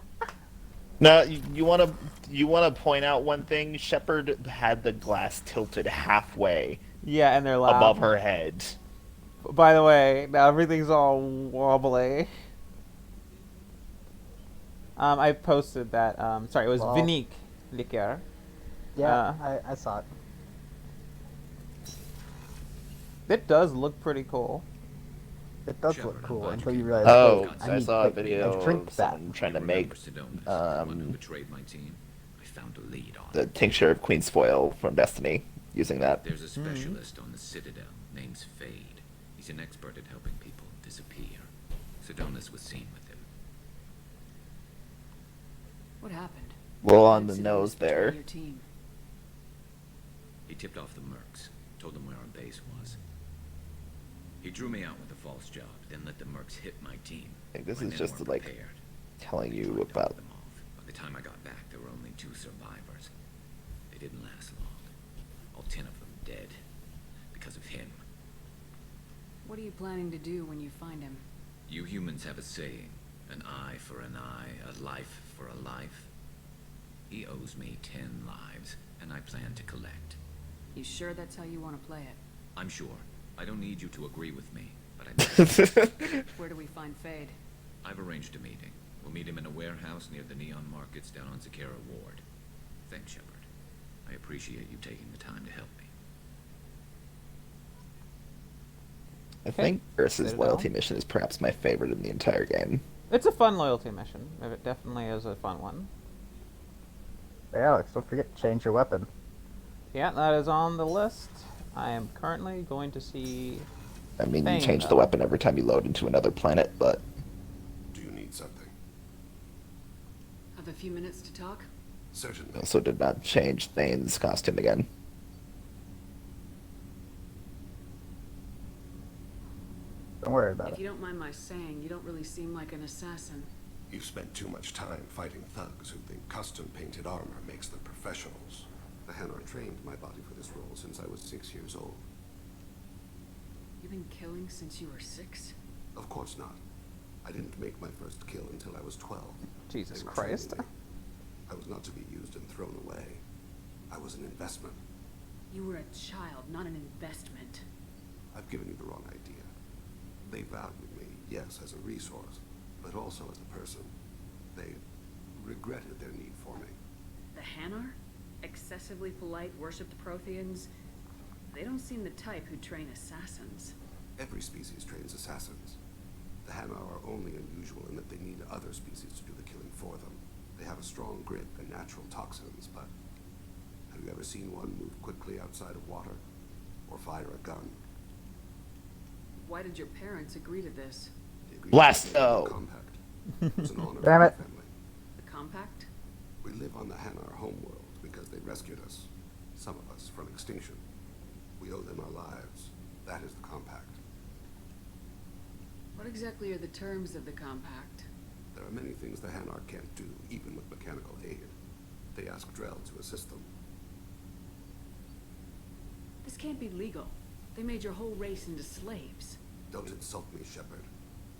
No, you want to point out one thing. Shepard had the glass tilted halfway Yeah, and they're loud. above her head. By the way, now everything's all wobbly. I posted that. Sorry, it was Well. Vinique Liqueur. yeah, I saw it. It does look pretty cool. It does look cool until you realize. Oh, wait, I need, saw a like, video drink of that. someone trying to make betrayed my team. I found a lead on the tincture of Queen's Foil from Destiny, using that. There's a specialist on the Citadel named Fade. He's an expert at helping people disappear. Sedonis was seen with him. What happened? Well, on the Sedonis nose there. betrayed your team. He tipped off the mercs, told them where our base was. He drew me out with a false job, then let the mercs hit my team. I think this My is men just weren't like prepared. telling They you tried to about. hold them off. By the time I got back, there were only 2 survivors. They didn't last long. All 10 of them dead. Because of him. What are you planning to do when you find him? You humans have a saying. An eye for an eye, a life for a life. He owes me 10 lives, and I plan to collect. You sure that's how you want to play it? I'm sure. I don't need you to agree with me, but I Where do we find Fade? I've arranged a meeting. We'll meet him in a warehouse near the Neon Markets down on Zakera Ward. Thanks, Shepard. I appreciate you taking the time to help me. I think Ursa's loyalty mission is perhaps my favorite in the entire game. It's a fun loyalty mission. It definitely is a fun one. Hey, Alex, don't forget to change your weapon. Yeah, that is on the list. I am currently going to see. I mean, you Thing, change the though. weapon every time you load into another planet, but Do you need something? Have a few minutes to talk? Certainly. also did not change Thane's costume again. Don't worry about If it. you don't mind my saying, you don't really seem like an assassin. You've spent too much time fighting thugs who think custom-painted armor makes them professionals. The Hanar trained my body for this role since I was 6 years old. You've been killing since you were 6? Of course not. I didn't make my first kill until I was 12. Jesus They were Christ. training me. I was not to be used and thrown away. I was an investment. You were a child, not an investment. I've given you the wrong idea. They valued me, yes, as a resource, but also as a person. They regretted their need for me. The Hanar? Excessively polite, worship the Protheans? They don't seem the type who train assassins. Every species trains assassins. The Hanar are only unusual in that they need other species to do the killing for them. They have a strong grip and natural toxins, but have you ever seen one move quickly outside of water? Or fire a gun? Why did your parents agree to this? Blasto! Compact. It was an honor Damn for it. my family. The compact? We live on the Hanar homeworld because they rescued us, some of us, from extinction. We owe them our lives. That is the compact. What exactly are the terms of the compact? There are many things the Hanar can't do, even with mechanical aid. They ask Drell to assist them. This can't be legal. They made your whole race into slaves. Don't insult me, Shepard.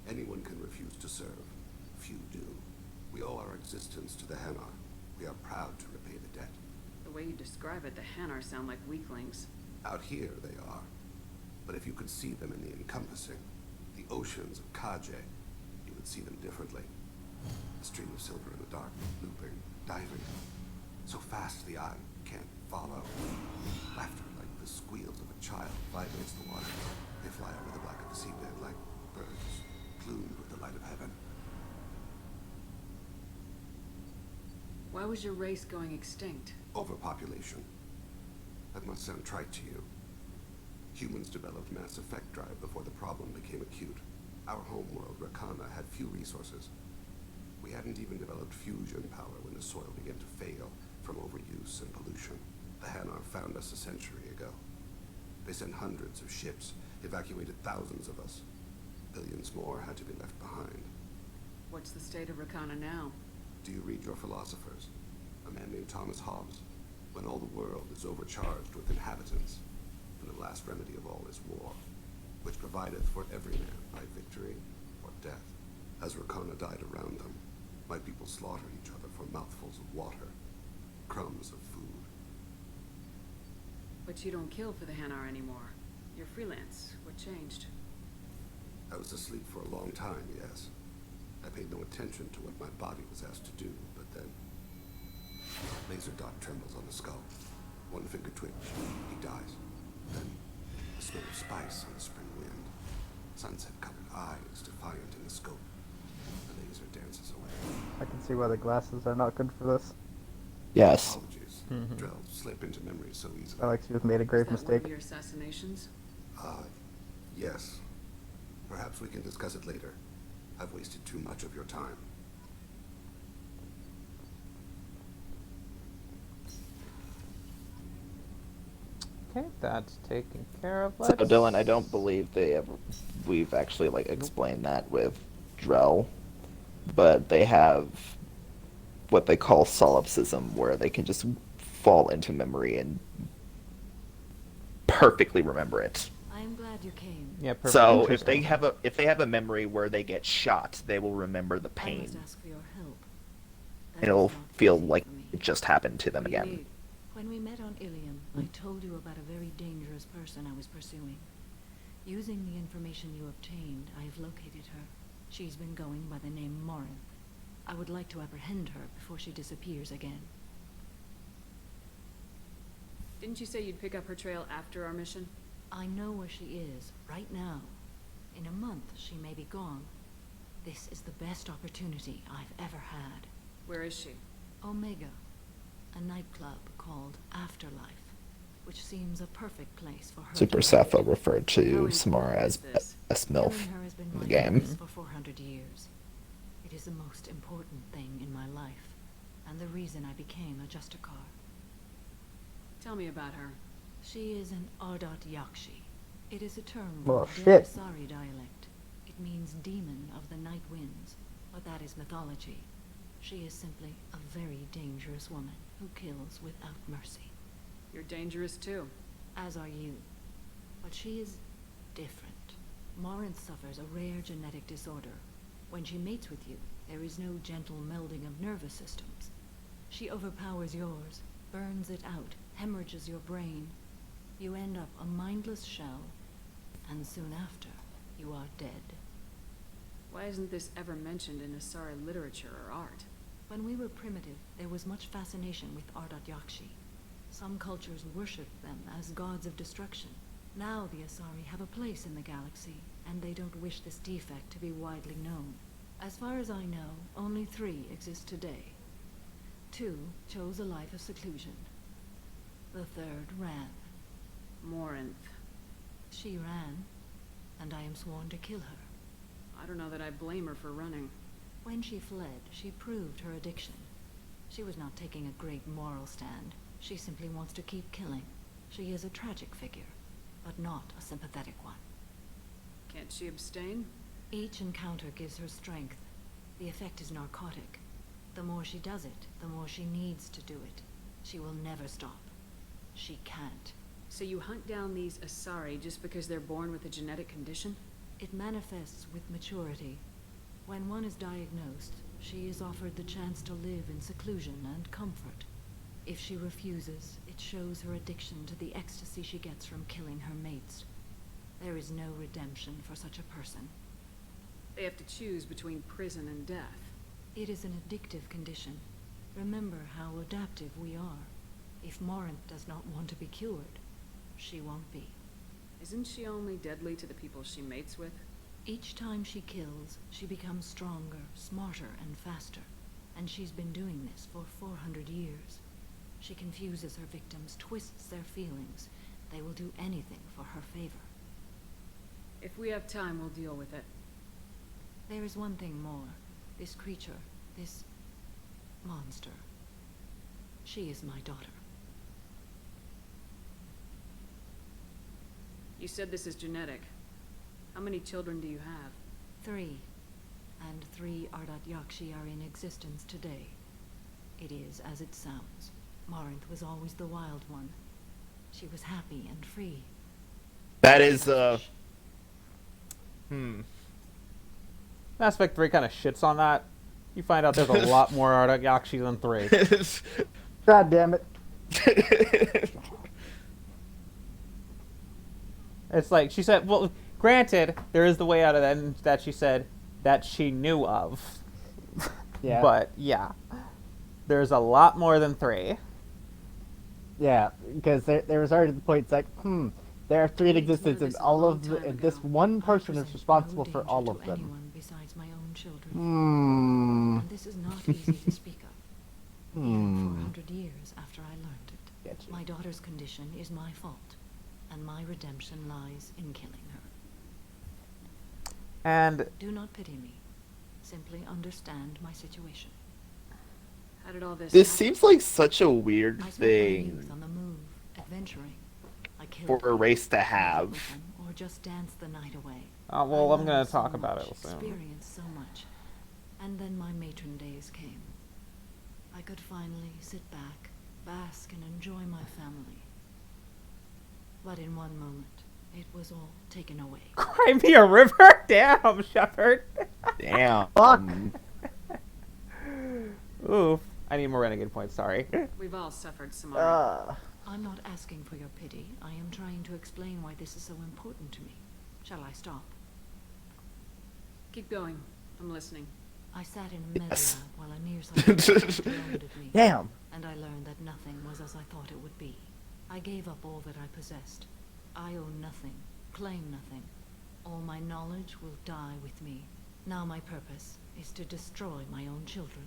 Anyone can refuse to serve. Few do. We owe our existence to the Hanar. We are proud to repay the debt. The way you describe it, the Hanar sound like weaklings. Out here, they are. But if you could see them in the encompassing, the oceans of Kaje, you would see them differently. A stream of silver in the dark, looping, diving. So fast the eye can't follow. Laughter like the squeals of a child vibrates the water. They fly over the black of the seabed like birds, plumed with the light of heaven. Why was your race going extinct? Overpopulation. That must sound trite to you. Humans developed mass effect drive before the problem became acute. Our homeworld, Rakana, had few resources. We hadn't even developed fusion power when the soil began to fail from overuse and pollution. The Hanar found us a century ago. They sent hundreds of ships, evacuated thousands of us. Billions more had to be left behind. What's the state of Rakana now? Do you read your philosophers? A man named Thomas Hobbes. When all the world is overcharged with inhabitants, and the last remedy of all is war, which provideth for every man by victory or death. As Rakana died around them, my people slaughtered each other for mouthfuls of water, crumbs of food. But you don't kill for the Hanar anymore. You're freelance. What changed? I was asleep for a long time, yes. I paid no attention to what my body was asked to do, but then... Laser dot trembles on the skull. One finger twitch. He dies. Then, the smell of spice on the spring wind. Sunset-colored eyes defiant in the scope. The laser dances away. I can see why the glasses are not good for this. Yes. Apologies. Drell slip into memory so easily. Alex, you've made a grave Is that mistake. one of your assassinations? Yes. Perhaps we can discuss it later. I've wasted too much of your time. Okay, that's taken care of. So Dylan, I don't believe we've actually like explained that with Drell, but they have what they call solipsism, where they can just fall into memory and perfectly remember it. I'm glad you came. Yeah, perfect. So if they have a memory where they get shot, they will remember the I pain. must ask for your help. That It'll is not feel easy like for me. it just happened to them What do you again. need? When we met on Ilium, I told you about a very dangerous person I was pursuing. Using the information you obtained, I have located her. She's been going by the name Mordin. I would like to apprehend her before she disappears again. Didn't you say you'd pick up her trail after our mission? I know where she is, right now. In a month, she may be gone. This is the best opportunity I've ever had. Where is she? Omega, a nightclub called Afterlife, which seems a perfect place for her. Super Sappho referred to Samara as a MILF Killing her has been in the my game. purpose for 400 years. It is the most important thing in my life, and the reason I became a Justicar. Tell me about her. She is an Ardat Yakshi. It is a term Well, from shit. the Sari dialect. It means demon of the night winds, but that is mythology. She is simply a very dangerous woman who kills without mercy. You're dangerous too. As are you. But she is different. Morin suffers a rare genetic disorder. When she mates with you, there is no gentle melding of nervous systems. She overpowers yours, burns it out, hemorrhages your brain. You end up a mindless shell, and soon after, you are dead. Why isn't this ever mentioned in Asari literature or art? When we were primitive, there was much fascination with Ardat Yakshi. Some cultures worshipped them as gods of destruction. Now the Asari have a place in the galaxy, and they don't wish this defect to be widely known. As far as I know, only 3 exist today. 2 chose a life of seclusion. The 3rd ran. Morinth. She ran, and I am sworn to kill her. I don't know that I blame her for running. When she fled, she proved her addiction. She was not taking a great moral stand. She simply wants to keep killing. She is a tragic figure, but not a sympathetic one. Can't she abstain? Each encounter gives her strength. The effect is narcotic. The more she does it, the more she needs to do it. She will never stop. She can't. So you hunt down these Asari just because they're born with a genetic condition? It manifests with maturity. When one is diagnosed, she is offered the chance to live in seclusion and comfort. If she refuses, it shows her addiction to the ecstasy she gets from killing her mates. There is no redemption for such a person. They have to choose between prison and death. It is an addictive condition. Remember how adaptive we are. If Morinth does not want to be cured, she won't be. Isn't she only deadly to the people she mates with? Each time she kills, she becomes stronger, smarter, and faster. And she's been doing this for 400 years. She confuses her victims, twists their feelings. They will do anything for her favor. If we have time, we'll deal with it. There is one thing more. This creature, this monster. She is my daughter. You said this is genetic. How many children do you have? 3. And 3 Ardat Yakshi are in existence today. It is as it sounds. Morinth was always the wild one. She was happy and free. That is, Mass Effect 3 kind of shits on that. You find out there's a lot more Ardak Yakshi than 3. God damn it. It's like, she said, well, granted, there is the way out of that, and that she said that she knew of. Yeah. But, yeah. There's a lot more than 3. Yeah, because there was already the point, it's like, there are 3 in existence, and all of and this one person is responsible for all of them. Anyone besides my own children. Hmm. And this is not easy to speak of. Even 400 years after I learned it. Gotcha. My daughter's condition is my fault, and my redemption lies in killing her. And Do not pity me. Simply understand my situation. How did all this This happen? seems like such a weird I spent my thing youth on the move, adventuring. I killed for a people, race to played have. with them, or just danced the night away. well, I I'm going learned to talk so about much, it soon. Experienced so much. And then my matron days came. I could finally sit back, bask, and enjoy my family. But in one moment, it was all taken away. Cry me a river? Damn, Shepard. Damn. Fuck. Oof. I need more renegade points, sorry. We've all suffered, Samara. I'm not asking for your pity. I am trying to explain why this is so important to me. Shall I stop? Keep going. I'm listening. I sat in a med lab while a nearsighted surrounded me. Damn. And I learned that nothing was as I thought it would be. I gave up all that I possessed. I own nothing, claim nothing. All my knowledge will die with me. Now my purpose is to destroy my own children.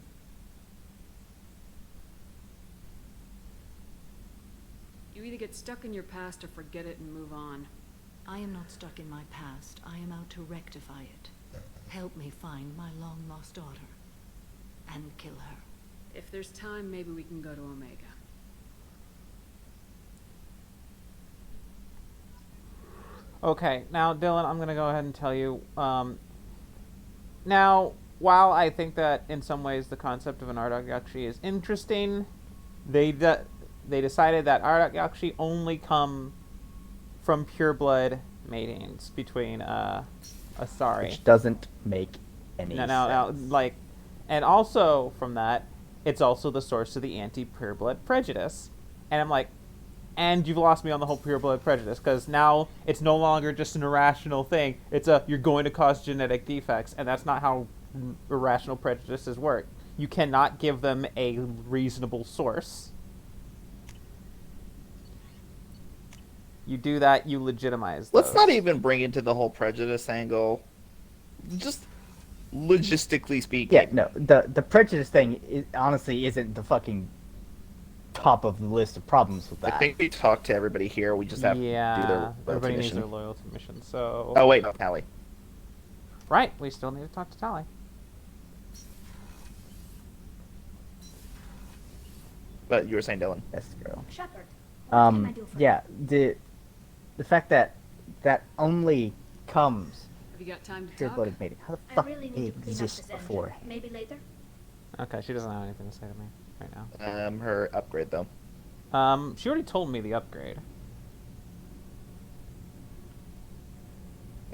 You either get stuck in your past or forget it and move on. I am not stuck in my past. I am out to rectify it. Help me find my long-lost daughter. And kill her. If there's time, maybe we can go to Omega. Okay, now, Dylan, I'm going to go ahead and tell you. Now, while I think that in some ways the concept of an Ardak Yakshi is interesting, they decided that Ardak Yakshi only come from pureblood matings between Asari. Which doesn't make any sense. Like, and also from that, it's also the source of the anti-pureblood prejudice. And I'm like, and you've lost me on the whole pureblood prejudice, because now it's no longer just an irrational thing. It's you're going to cause genetic defects, and that's not how irrational prejudices work. You cannot give them a reasonable source. You do that, you legitimize those. Let's not even bring into the whole prejudice angle. Just logistically speaking. Yeah, no, the prejudice thing honestly isn't the fucking top of the list of problems with that. I think we talked to everybody here. We just have to do their everybody needs mission. their loyalty mission. So. Oh wait, no, Tally. Right, we still need to talk to Tally. But you were saying, Dylan. Yes, girl. Shepard, what can I do for Yeah, the fact that only comes Have you got time to pure talk? blooded mating. How the I fuck really did need it to clean up exist this engine. before? Maybe later? Okay, she doesn't have anything to say to me right now. Her upgrade though. She already told me the upgrade.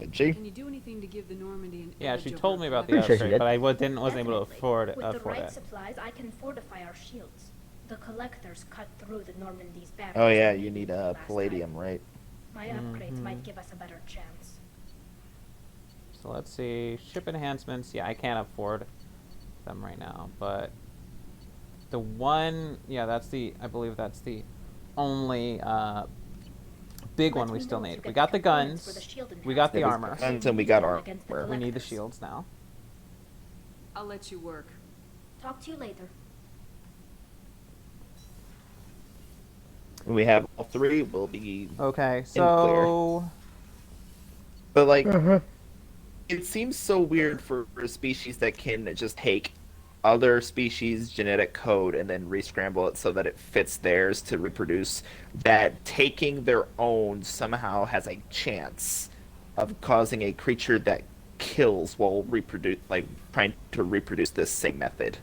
Did she? Can you do anything to give the Normandy an Yeah, edge she over told me about the Pretty sure she upgrade, did. but I wasn't able to Definitely. afford With the right it. supplies, I can fortify our shields. The collectors cut through the Normandy's barriers. Oh yeah, and you need last palladium, time. right? My upgrades Mhm. might give us a better chance. So let's see, ship enhancements. Yeah, I can't afford them right now, but the one, yeah, I believe that's the only big one we still need. We got the guns, we got the armor. Guns and we got armor. We need the shields now. I'll let you work. Talk to you later. When we have all three, we'll be Okay, in so clear. But like, it seems so weird for a species that can just take other species' genetic code and then re-scramble it so that it fits theirs to reproduce, that taking their own somehow has a chance of causing a creature that kills while trying to reproduce this same method.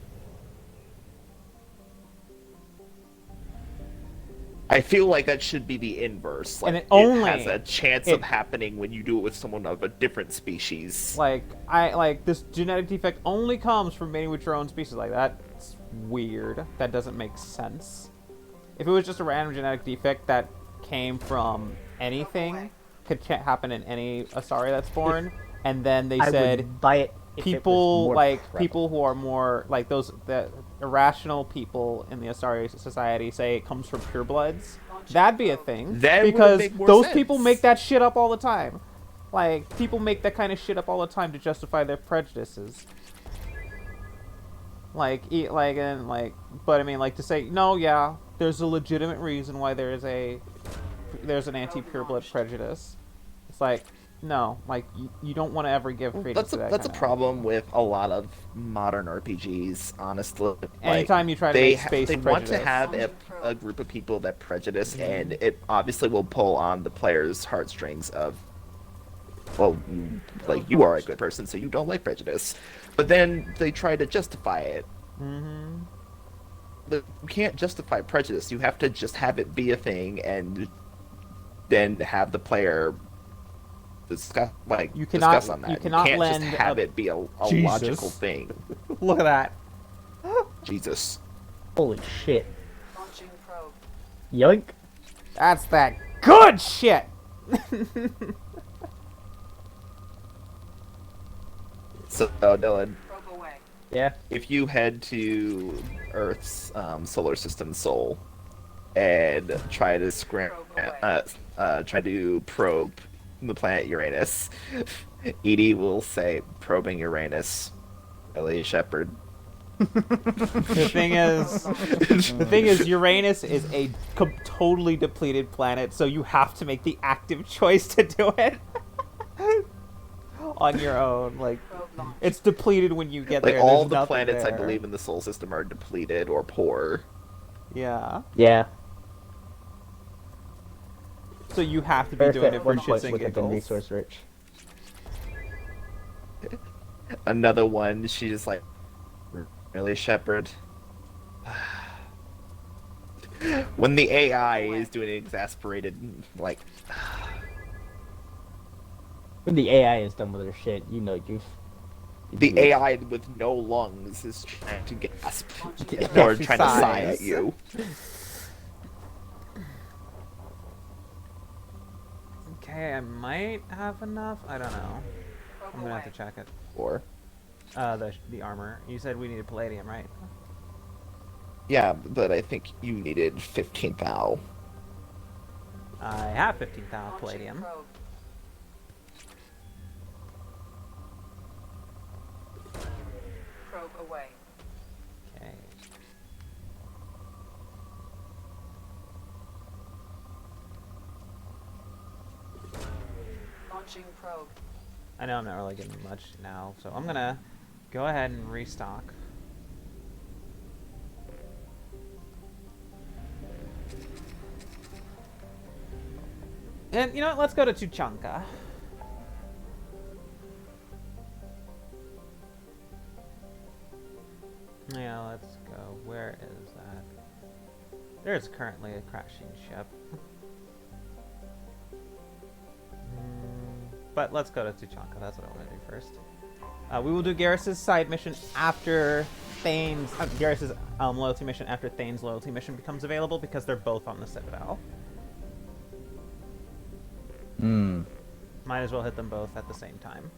I feel like that should be the inverse. Like, And it only- has a chance of happening when you do it with someone of a different species. Like this genetic defect only comes from mating with your own species. Like, that's weird. That doesn't make sense. If it was just a random genetic defect that came from anything, could happen in any Asari that's born, and then they I said would buy it if it was people more like prevalent. people who are more like the irrational people in the Asari society say it comes from purebloods. That'd be a thing. That would because make more those sense. people make that shit up all the time. Like, people make that kind of shit up all the time to justify their prejudices. But I mean, like, to say, no, yeah, there's a legitimate reason why there's an anti-pureblood prejudice. It's like, no, like, you don't want to ever give credence to that That's a kind of problem with a lot of modern RPGs, honestly. Anytime you try to make space they for want to prejudice. have a group of people that prejudice, and it obviously will pull on the player's heartstrings of, well, like, you are a good person, so you don't like prejudice. But then they try to justify it. Mm-hmm. But you can't justify prejudice. You have to just have it be a thing, and then have the player discuss on that. You You cannot can't lend just have a- it be a Jesus. logical thing. Look at that. Jesus. Holy shit. Launching probe. Yoink. That's that good shit. So, Dylan, Probe away. Yeah. if you head to Earth's solar system Sol and try to try to probe the planet Uranus, Edie will say, "Probing Uranus." Ellie Shepard. The thing is, Uranus is a totally depleted planet, so you have to make the active choice to do it on your own. Like, it's depleted when you get Like there. all There's the nothing planets I there. believe in the Sol system are depleted or poor. Yeah. Yeah. So you have to be Earth doing at it for one shits point and would have been giggles. resource rich. Another one, she's just like, really, Shepard? When the AI is doing an exasperated, like... When the AI is done with their shit, you know The AI with no lungs is trying to gasp, Yeah, or she trying to sigh sighs. at you. Okay, I might have enough. I don't know. I'm gonna have to check it. Or? The armor. You said we needed palladium, right? Yeah, but I think you needed 15 thou. I have 15,000 palladium. Probe. Probe away. Okay. Launching probe. I know I'm not really getting much now, so I'm gonna go ahead and restock. And you know what? Let's go to Tuchanka. Yeah, let's go. Where is that? There's currently a crashing ship. But let's go to Tuchanka. That's what I want to do first. We will do Garrus's side mission after Thane's... Garrus's loyalty mission after Thane's loyalty mission becomes available because they're both on the Citadel. Might as well hit them both at the same time.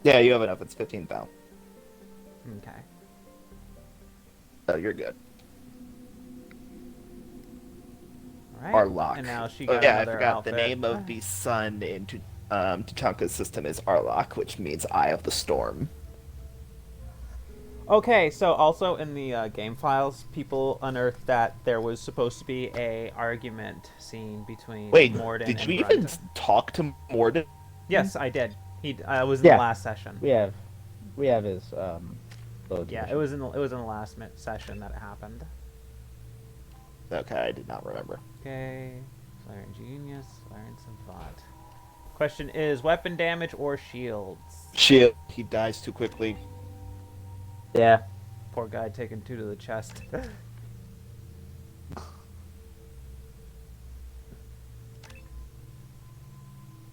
Yeah, you have enough. It's 15,000. Okay. So you're good. Alright. Arlock. And now she got yeah, I another forgot outfit. the name of the sun in Tuchanka's system is Arlock, which means Eye of the Storm. Okay, so also in the game files, people unearthed that there was supposed to be a argument scene between Mordin and did you Miranda. even talk to Mordin? Yes, I did. He was in the last session. We have his Yeah, it was in the last session that it happened. Okay, I did not remember. Okay, Solarian Genius, Solarian Savant. Question is weapon damage or shields? Shield. He dies too quickly. Yeah. Poor guy taking 2 to the chest.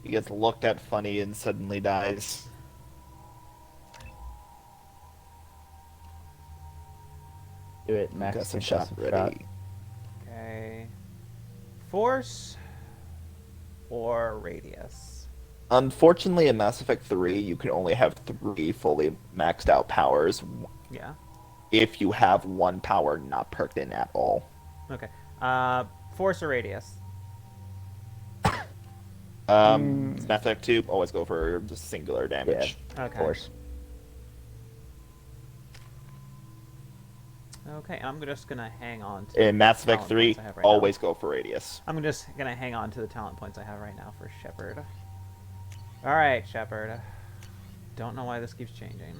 He gets looked at funny and suddenly dies. Do it, Max. Got some shot ready. Okay. Force or radius? Unfortunately, in Mass Effect 3, you can only have 3 fully maxed out powers. Yeah. If you have 1 power not perked in at all. Okay. Force or radius? Mass Effect 2, always go for just singular damage. Yeah. Okay. Force. Okay, I'm just gonna hang on to In Mass Effect talent 3, points I have right always now. go for radius. I'm just gonna hang on to the talent points I have right now for Shepard. Alright, Shepard. Don't know why this keeps changing.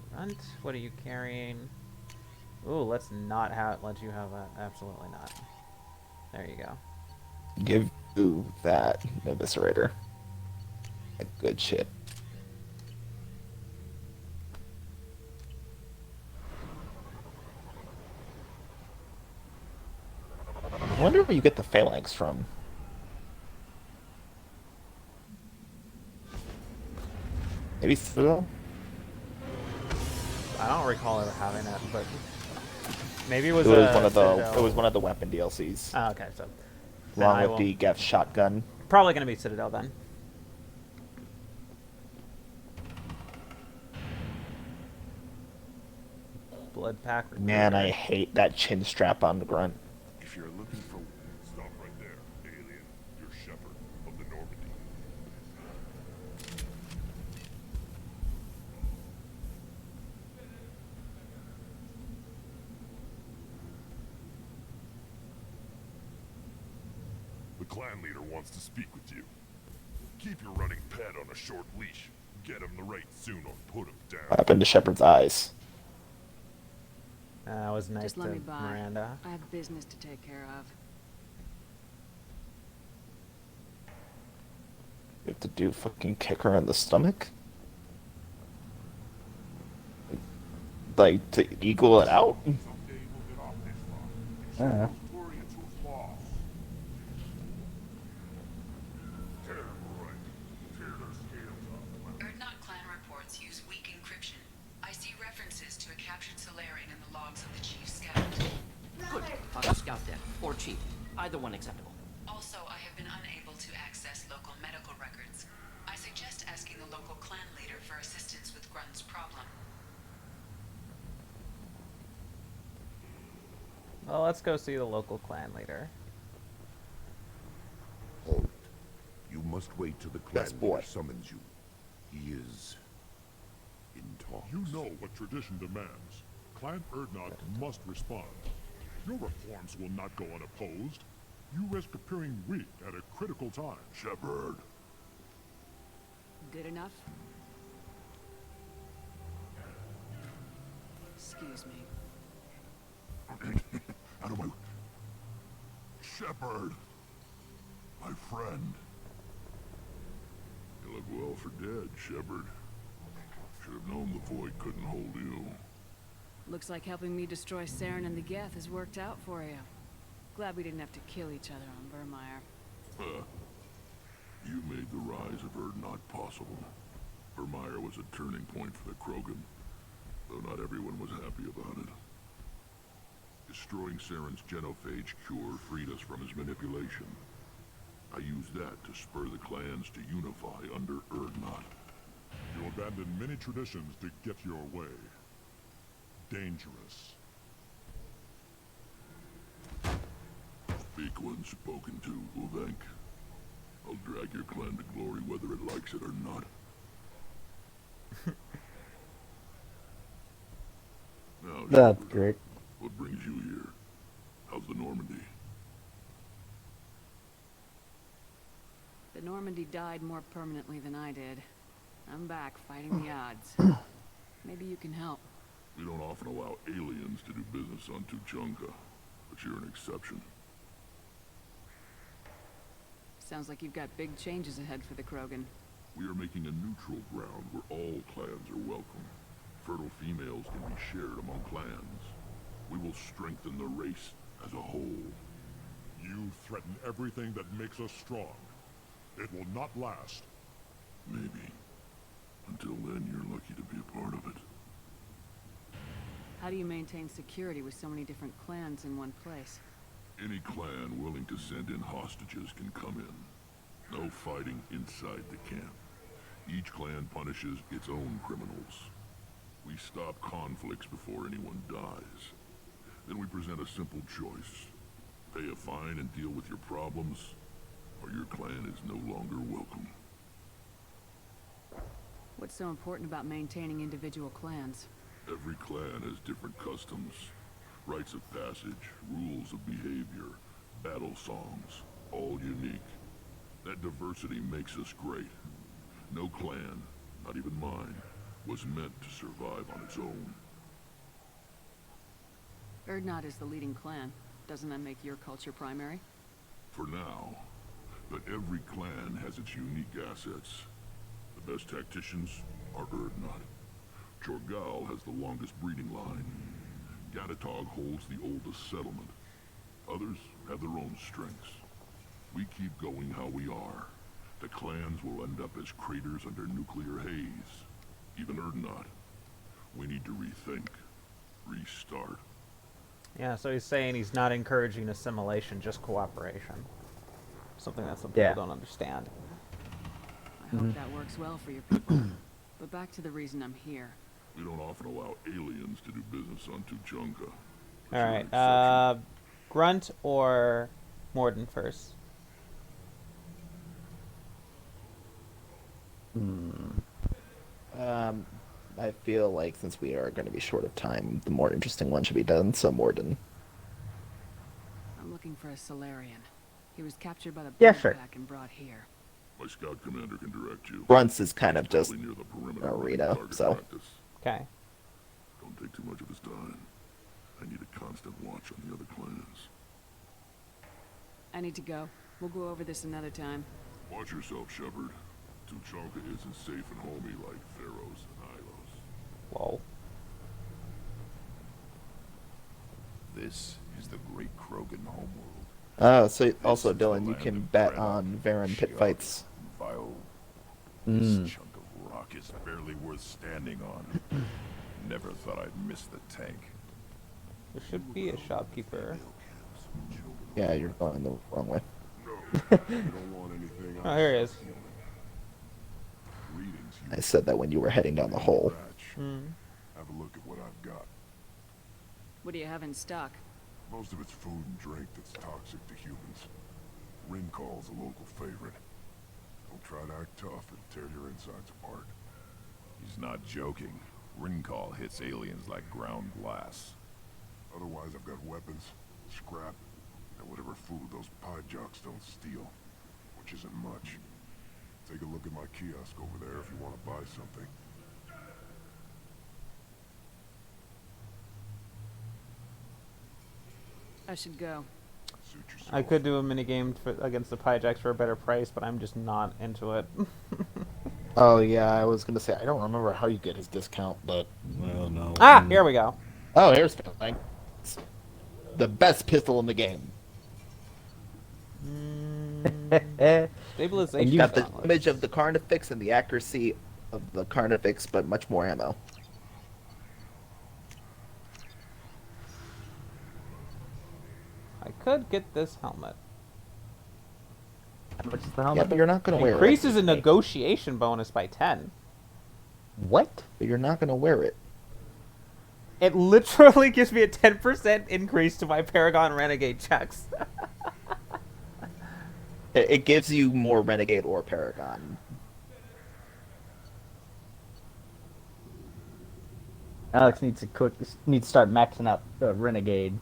Grunt, what are you carrying? Ooh, let's not let you have that. Absolutely not. There you go. Give you that Eviscerator. Good shit. I wonder where you get the phalanx from. Maybe Citadel? I don't recall ever having it, but maybe it was, one of the Citadel. it was one of the weapon DLCs. Oh, okay, so Along with the Geth shotgun. Probably gonna be Citadel then. Blood pack. Man, I hate that chin strap on the grunt. If you're looking for... Stop right there, alien. You're Shepard of the Normandy. The clan leader wants to speak with you. Keep your running pet on a short leash. Get him the right soon or put him down. What happened to Shepard's eyes? That was nice Just let to me by. Miranda. I have business to take care of. You have to do fucking kick her in the stomach? Like, to equal it out? Erdnot clan reports use weak encryption. I see references to a captured Solarian in the logs of the Chief's scout. Good. I'll go scout then. Or chief. Either one acceptable. Also, I have been unable to access local medical records. I suggest asking the local clan leader for assistance with Grunt's problem. Well, let's go see the local clan leader. Hold. You must wait till the clan Yes, boy. leader summons you. He is in talks. You know what tradition demands. Clan Erdnot must respond. Your reforms will not go unopposed. You risk appearing weak at a critical time. Shepard. Good enough? Excuse me. Out of my... Shepard. My friend. You look well for dead, Shepard. Should have known the void couldn't hold you. Looks like helping me destroy Saren and the Geth has worked out for you. Glad we didn't have to kill each other on Burmeyer. Huh. You made the rise of Erdnot possible. Burmeyer was a turning point for the Krogan, though not everyone was happy about it. Destroying Saren's genophage cure freed us from his manipulation. I used that to spur the clans to unify under Erdnot. You abandoned many traditions to get your way. Dangerous. Speak when spoken to, Uvenk. I'll drag your clan to glory whether it likes it or not. Now, That's Shepard, great. what brings you here? How's the Normandy? The Normandy died more permanently than I did. I'm back fighting the odds. Maybe you can help. We don't often allow aliens to do business on Tuchanka, but you're an exception. Sounds like you've got big changes ahead for the Krogan. We are making a neutral ground where all clans are welcome. Fertile females can be shared among clans. We will strengthen the race as a whole. You threaten everything that makes us strong. It will not last. Maybe. Until then, you're lucky to be a part of it. How do you maintain security with so many different clans in one place? Any clan willing to send in hostages can come in. No fighting inside the camp. Each clan punishes its own criminals. We stop conflicts before anyone dies. Then we present a simple choice. Pay a fine and deal with your problems, or your clan is no longer welcome. What's so important about maintaining individual clans? Every clan has different customs, rites of passage, rules of behavior, battle songs, all unique. That diversity makes us great. No clan, not even mine, was meant to survive on its own. Erdnot is the leading clan. Doesn't that make your culture primary? For now. But every clan has its unique assets. The best tacticians are Erdnot. Chorgal has the longest breeding line. Gatatog holds the oldest settlement. Others have their own strengths. We keep going how we are. The clans will end up as craters under nuclear haze. Even Erdnot. We need to rethink. Restart. Yeah, so he's saying he's not encouraging assimilation, just cooperation. Something that some people don't understand. I hope that works well for your people. But back to the reason I'm here. We don't often allow aliens to do business on Tuchanka. Alright, Grunt or Mordin first? I feel like since we are going to be short of time, the more interesting one should be done, so Mordin. I'm looking for a Solarian. He was captured by the pack and brought here. My scout commander can direct you. Grunts is kind of just Near the perimeter Arena, target so. practice. Okay. Don't take too much of his time. I need a constant watch on the other clans. I need to go. We'll go over this another time. Watch yourself, Shepard. Tuchanka isn't safe and homey like Pharaohs and Ilos. Lol. This is the great Krogan homeworld. So also, Dylan, you can bet on Varen pit fights. Vile. This chunk of rock is barely worth standing on. Never thought I'd miss the tank. There should be a shopkeeper. Yeah, you're going the wrong way. Oh, here he is. I said that when you were heading down the hole. Have a look at what I've got. What do you have in stock? Most of it's food and drink that's toxic to humans. Ringcall's a local favorite. Don't try to act tough, it'll tear your insides apart. He's not joking. Ringcall hits aliens like ground glass. Otherwise, I've got weapons, scrap, and whatever food those pie jocks don't steal, which isn't much. Take a look at my kiosk over there if you want to buy something. I should go. I could do a minigame against the Pyjax for a better price, but I'm just not into it. Oh yeah, I was gonna say I don't remember how you get his discount, but well, no. Ah, here we go. Oh, here's like the best pistol in the game. Stabilization. You got the image of the Carnifex and the accuracy of the Carnifex, but much more ammo. I could get this helmet. How much is the helmet? Yeah, but you're not gonna wear it. Increases a negotiation bonus by 10. What? But you're not gonna wear it. It literally gives me a 10% increase to my Paragon Renegade checks. It gives you more Renegade or Paragon. Alex needs to start maxing out Renegade.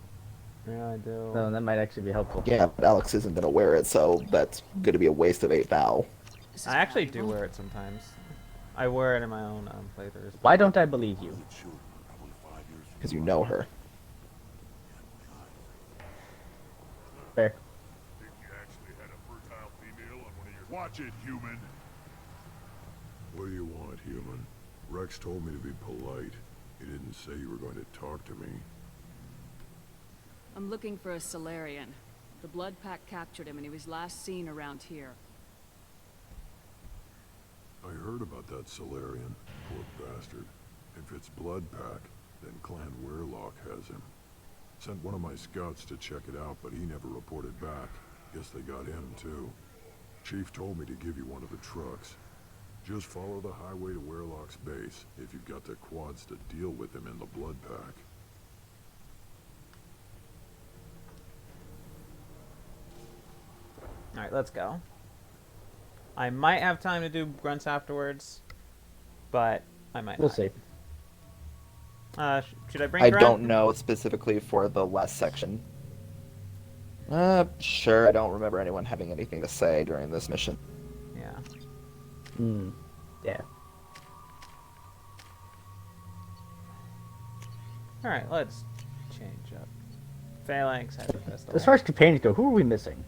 Yeah, I do. So that might actually be helpful. Yeah, but Alex isn't gonna wear it, so that's gonna be a waste of 8 Val. I actually do wear it sometimes. I wear it in my own playthroughs. Why don't I believe you? Because you know her. Fair. Watch it, human. What do you want, human? Rex told me to be polite. He didn't say you were going to talk to me. I'm looking for a Solarian. The Blood Pack captured him and he was last seen around here. I heard about that Solarian. Poor bastard. If it's Blood Pack, then Clan Weirlock has him. Sent one of my scouts to check it out, but he never reported back. Guess they got him, too. Chief told me to give you one of the trucks. Just follow the highway to Weirlock's base if you've got the quads to deal with him in the Blood Pack. Alright, let's go. I might have time to do grunts afterwards, but I might We'll not. see. Should I bring I Grunt? don't know specifically for the last section. Sure, I don't remember anyone having anything to say during this mission. Yeah. Yeah. Alright, let's change up. Phalanx, Heavy Pistol. As far as companions go, who are we missing?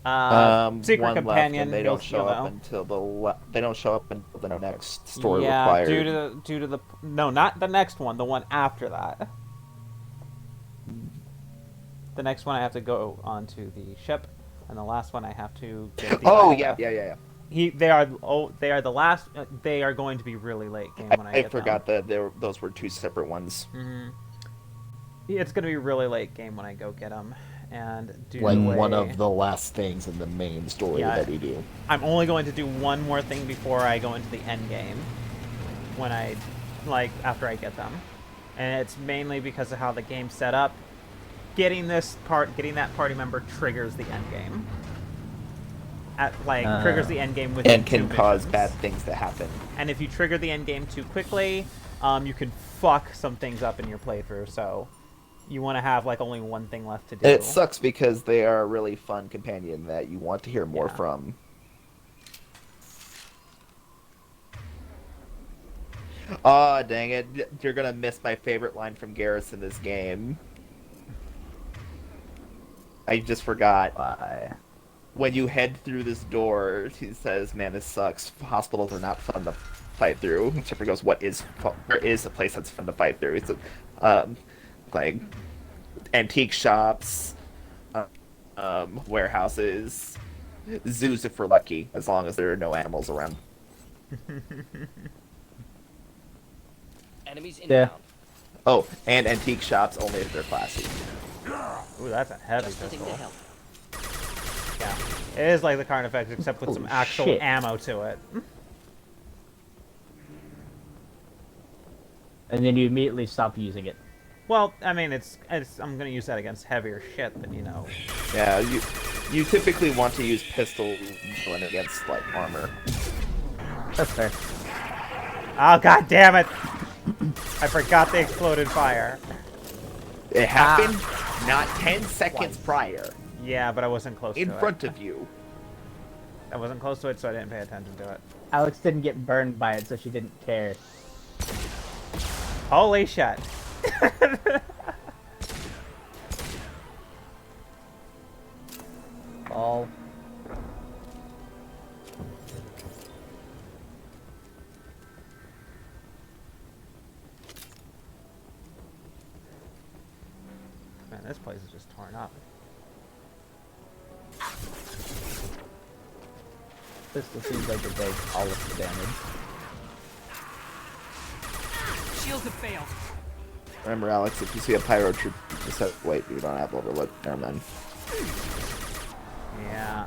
Secret one companion. left, and they don't show you'll up know. until the next story Yeah, required. due to the no, not the next one, the one after that. The next one I have to go onto the ship, and the last one I have to get the Oh Alpha. yeah. They are the last. They are going to be really late game when I I get forgot them. that those were two separate ones. Mm-hmm. It's going to be really late game when I go get them, and do Like the way... one of the last things in the main story that we do. I'm only going to do one more thing before I go into the end game. When I, after I get them, and it's mainly because of how the game's set up. Getting that party member triggers the end game. Triggers the end game within and can 2 cause missions. bad things to happen. And if you trigger the end game too quickly, you can fuck some things up in your playthrough. So you want to have only one thing left to do. It sucks because they are a really fun companion that you want to hear more from. Aw, dang it. You're gonna miss my favorite line from Garrus in this game. I just forgot. Why? When you head through this door, he says, "Man, this sucks. Hospitals are not fun to fight through." Chipper goes, where is a place that's fun to fight through?" It's like antique shops, warehouses, zoos if we're lucky, as long as there are no animals around. Enemies inbound. Oh, and antique shops only if they're classy. Ooh, that's a heavy Just looking to pistol. help. Yeah, it is like the Carnifex, except with some Holy actual shit. ammo to it. And then you immediately stop using it. Well, I mean, it's I'm gonna use that against heavier shit than, you know. Yeah, you typically want to use pistols when against like armor. That's fair. Oh, god damn it! I forgot the exploded fire. It happened not 10 seconds prior. Yeah, but I wasn't close to it. In front of you. I wasn't close to it, so I didn't pay attention to it. Alex didn't get burned by it, so she didn't care. Holy shit. Ball. Man, this place is just torn up. Pistol seems like it does all of the damage. Shields have failed. Remember, Alex, if you see a pyro troop, just have wait. You don't have overlook. Never mind. Yeah.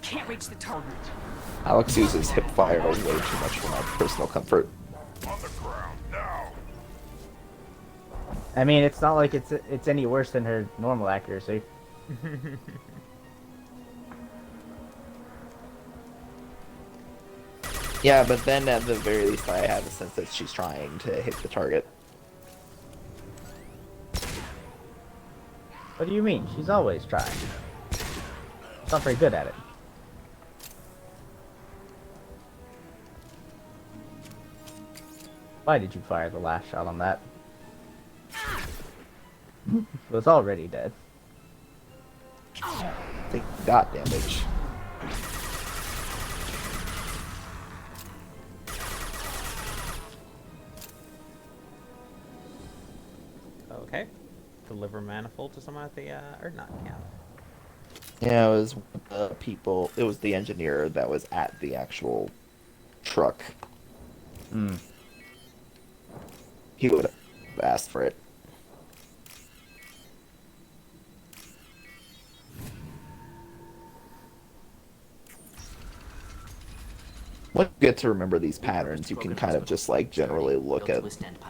Can't reach the target. Alex uses hip fire way too much for my personal comfort. I mean, it's not like it's any worse than her normal accuracy. Yeah, but then at the very least I have a sense that she's trying to hit the target. What do you mean? She's always trying. She's not very good at it. Why did you fire the last shot on that? It was already dead. I think got damage. Okay. Deliver manifold to someone at the, or not, yeah. Yeah, it was the people, it was the engineer that was at the actual truck. Hmm. He would have asked for it. Once you get to remember these patterns, you can kind of just like generally look at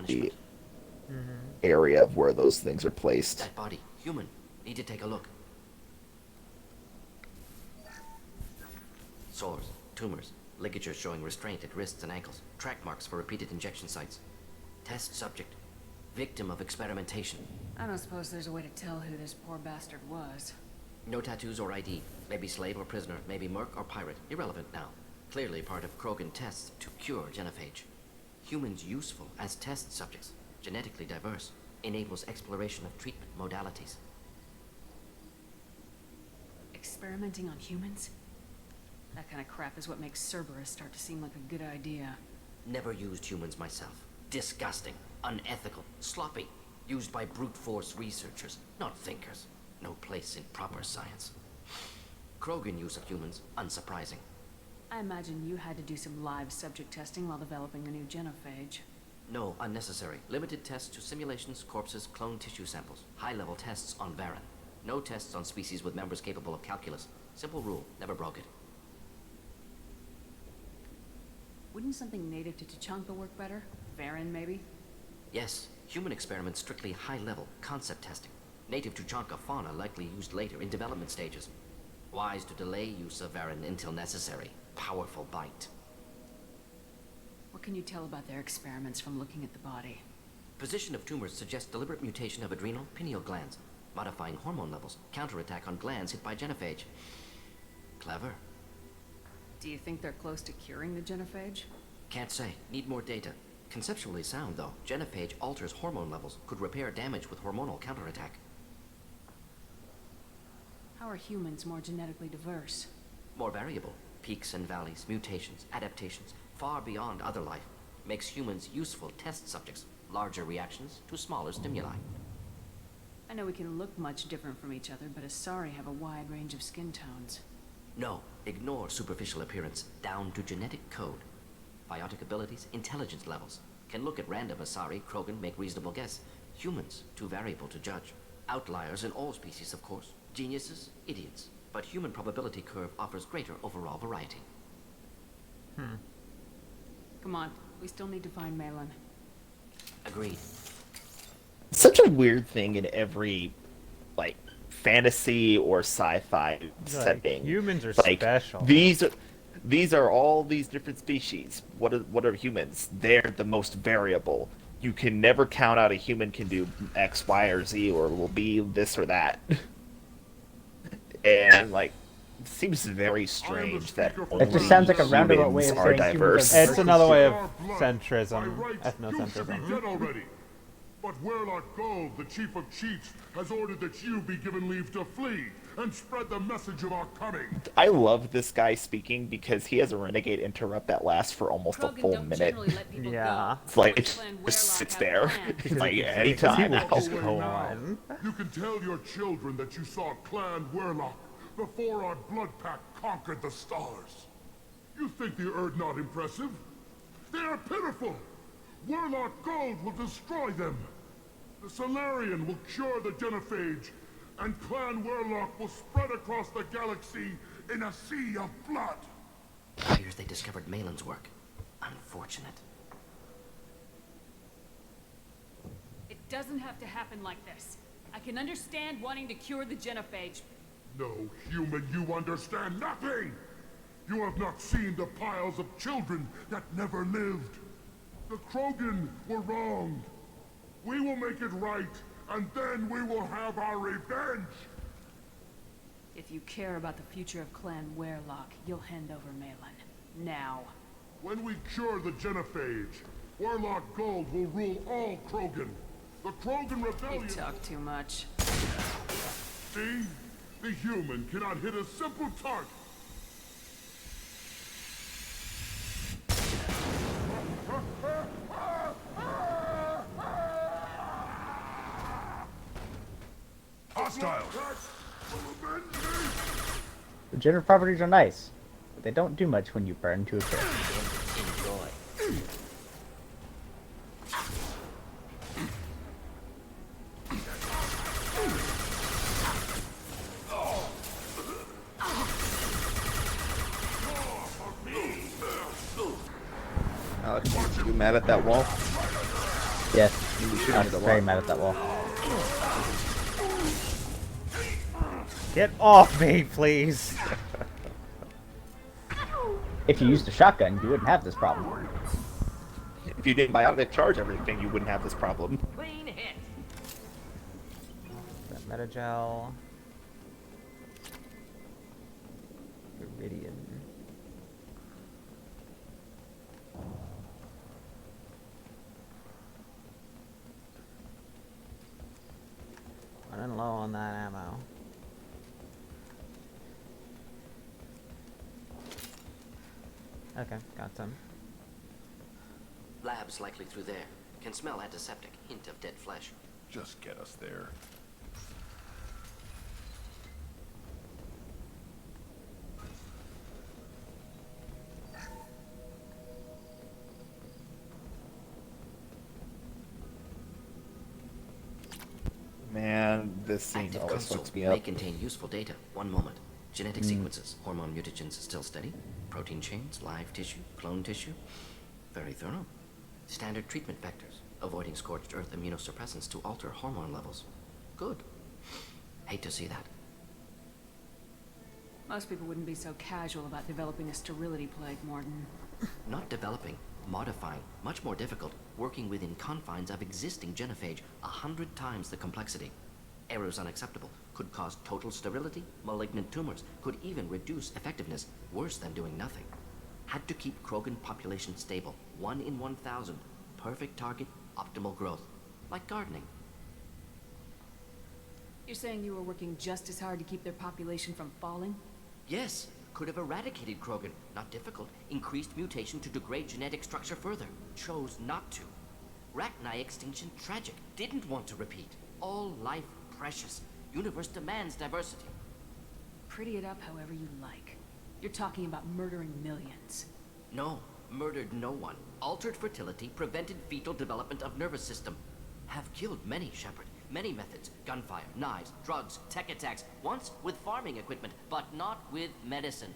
the area of where those things are placed. That body, human. Need to take a look. Sores, tumors, ligatures showing restraint at wrists and ankles, track marks for repeated injection sites. Test subject, victim of experimentation. I don't suppose there's a way to tell who this poor bastard was. No tattoos or ID. Maybe slave or prisoner, maybe merc or pirate. Irrelevant now. Clearly part of Krogan tests to cure genophage. Humans useful as test subjects. Genetically diverse. Enables exploration of treatment modalities. Experimenting on humans? That kind of crap is what makes Cerberus start to seem like a good idea. Never used humans myself. Disgusting. Unethical. Sloppy. Used by brute force researchers, not thinkers. No place in proper science. Krogan use of humans, unsurprising. I imagine you had to do some live subject testing while developing a new genophage. No, unnecessary. Limited tests to simulations, corpses, clone tissue samples. High-level tests on Varen. No tests on species with members capable of calculus. Simple rule, never broke it. Wouldn't something native to Tuchanka work better? Varen, maybe? Yes, human experiments strictly high-level, concept testing. Native Tuchanka fauna likely used later in development stages. Wise to delay use of Varen until necessary. Powerful bite. What can you tell about their experiments from looking at the body? Position of tumors suggests deliberate mutation of adrenal, pineal glands, modifying hormone levels, counterattack on glands hit by genophage. Clever. Do you think they're close to curing the genophage? Can't say. Need more data. Conceptually sound, though. Genophage alters hormone levels, could repair damage with hormonal counterattack. How are humans more genetically diverse? More variable. Peaks and valleys, mutations, adaptations, far beyond other life. Makes humans useful test subjects. Larger reactions to smaller stimuli. I know we can look much different from each other, but Asari have a wide range of skin tones. No, ignore superficial appearance, down to genetic code. Biotic abilities, intelligence levels. Can look at random Asari, Krogan, make reasonable guess. Humans, too variable to judge. Outliers in all species, of course. Geniuses, idiots. But human probability curve offers greater overall variety. Come on, we still need to find Malin. Agreed. Such a weird thing in every, like, fantasy or sci-fi setting. Humans are like, special. These are all these different species. What are humans? They're the most variable. You can never count out a human can do X, Y, or Z, or will be this or that. And like, it seems very strange that It just sounds like a roundabout way of humans are saying diverse. humans are It's another way of By centrism, rights, you should be dead ethnocentrism. already. But Werlock Gold, the chief of chiefs, has ordered that you be given leave to flee and spread the message of our coming. I love this guy speaking because he has a renegade interrupt that lasts for almost a full minute. Yeah. It's like it just sits there. It's like anytime now. You can tell your children that you saw Clan Werlock before our blood pack conquered the stars. You think the Erd not impressive? They are pitiful! Werlock Gold will destroy them! The Solarian will cure the genophage, and Clan Werlock will spread across the galaxy in a sea of blood! Appears they discovered Malin's work. Unfortunate. It doesn't have to happen like this. I can understand wanting to cure the genophage. No, human, you understand nothing! You have not seen the piles of children that never lived. The Krogan were wronged. We will make it right, and then we will have our revenge! If you care about the future of Clan Werlock, you'll hand over Malin. Now. When we cure the genophage, Werlock Gold will rule all Krogan. The Krogan rebellion... You talk too much. See? The human cannot hit a simple target. Hostiles! Regenerative properties are nice, but they don't do much when you burn to a crisp. Enjoy. Alex, you mad at that wall? Yes, I'm very mad at that wall. Get off me, please! If you used a shotgun, you wouldn't have this problem. If you didn't biotic charge everything, you wouldn't have this problem. Clean hit. That metagel. Iridium. Running low on that ammo. Okay, got some. Lab's likely through there. Can smell antiseptic. Hint of dead flesh. Just get us there. Man, this scene Active always console fucks me may up. contain useful data. One moment. Genetic sequences. Hormone mutagens still steady. Protein chains, live tissue, clone tissue. Very thorough. Standard treatment vectors. Avoiding scorched earth immunosuppressants to alter hormone levels. Good. Hate to see that. Most people wouldn't be so casual about developing a sterility plague, Mordin. Not developing, modifying, much more difficult, working within confines of existing genophage, 100 times the complexity. Errors unacceptable, could cause total sterility, malignant tumors, could even reduce effectiveness, worse than doing nothing. Had to keep Krogan population stable, 1 in 1,000, perfect target, optimal growth, like gardening. You're saying you were working just as hard to keep their population from falling? Yes, could have eradicated Krogan, not difficult, increased mutation to degrade genetic structure further, chose not to. Rachni extinction tragic, didn't want to repeat. All life precious, universe demands diversity. Pretty it up however you like. You're talking about murdering millions. No, murdered no one. Altered fertility, prevented fetal development of nervous system. Have killed many, Shepard. Many methods. Gunfire, knives, drugs, tech attacks. Once with farming equipment, but not with medicine.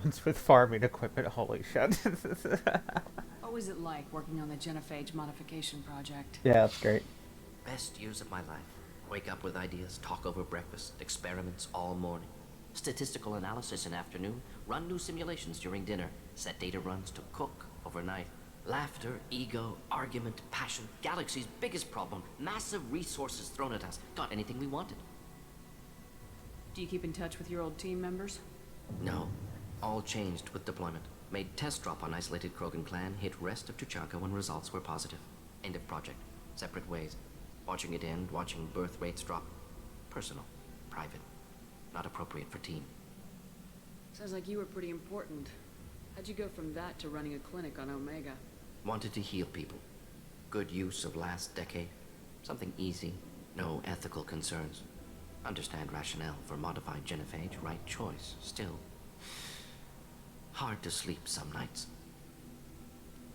Once with farming equipment, holy shit. What was it like working on the genophage modification project? Yeah, that's great. Best years of my life. Wake up with ideas, talk over breakfast, experiments all morning. Statistical analysis in afternoon, run new simulations during dinner, set data runs to cook overnight. Laughter, ego, argument, passion, galaxy's biggest problem, massive resources thrown at us. Got anything we wanted. Do you keep in touch with your old team members? No. All changed with deployment. Made test drop on isolated Krogan clan, hit rest of Tuchanka when results were positive. End of project. Separate ways. Watching it end, watching birth rates drop. Personal. Private. Not appropriate for team. Sounds like you were pretty important. How'd you go from that to running a clinic on Omega? Wanted to heal people. Good use of last decade. Something easy. No ethical concerns. Understand rationale for modified genophage. Right choice. Still. Hard to sleep some nights.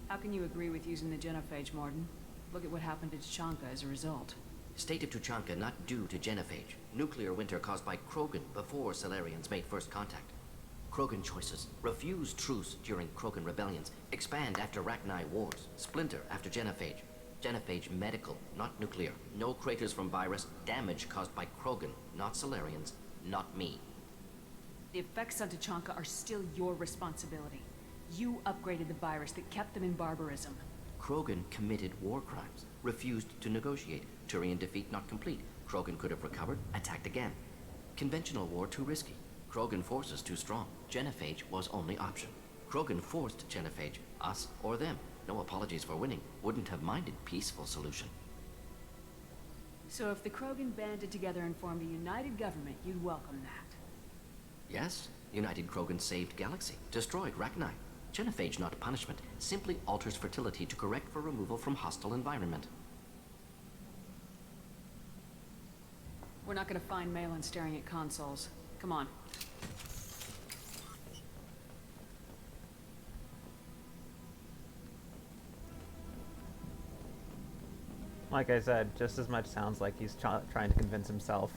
How can you agree with using the genophage, Mordin? Look at what happened to Tuchanka as a result. State of Tuchanka not due to genophage. Nuclear winter caused by Krogan before Salarians made first contact. Krogan choices. Refuse truce during Krogan rebellions. Expand after Rachni wars. Splinter after genophage. Genophage medical, not nuclear. No craters from virus. Damage caused by Krogan, not Salarians, not me. The effects on Tuchanka are still your responsibility. You upgraded the virus that kept them in barbarism. Krogan committed war crimes. Refused to negotiate. Turian defeat not complete. Krogan could have recovered, attacked again. Conventional war too risky. Krogan forces too strong. Genophage was only option. Krogan forced genophage, us or them. No apologies for winning. Wouldn't have minded peaceful solution. So if the Krogan banded together and formed a united government, you'd welcome that. Yes, United Krogan saved Galaxy, destroyed Rachni. Genophage not punishment, simply alters fertility to correct for removal from hostile environment. We're not gonna find Malin staring at consoles. Come on. Like I said, just as much sounds like he's trying to convince himself.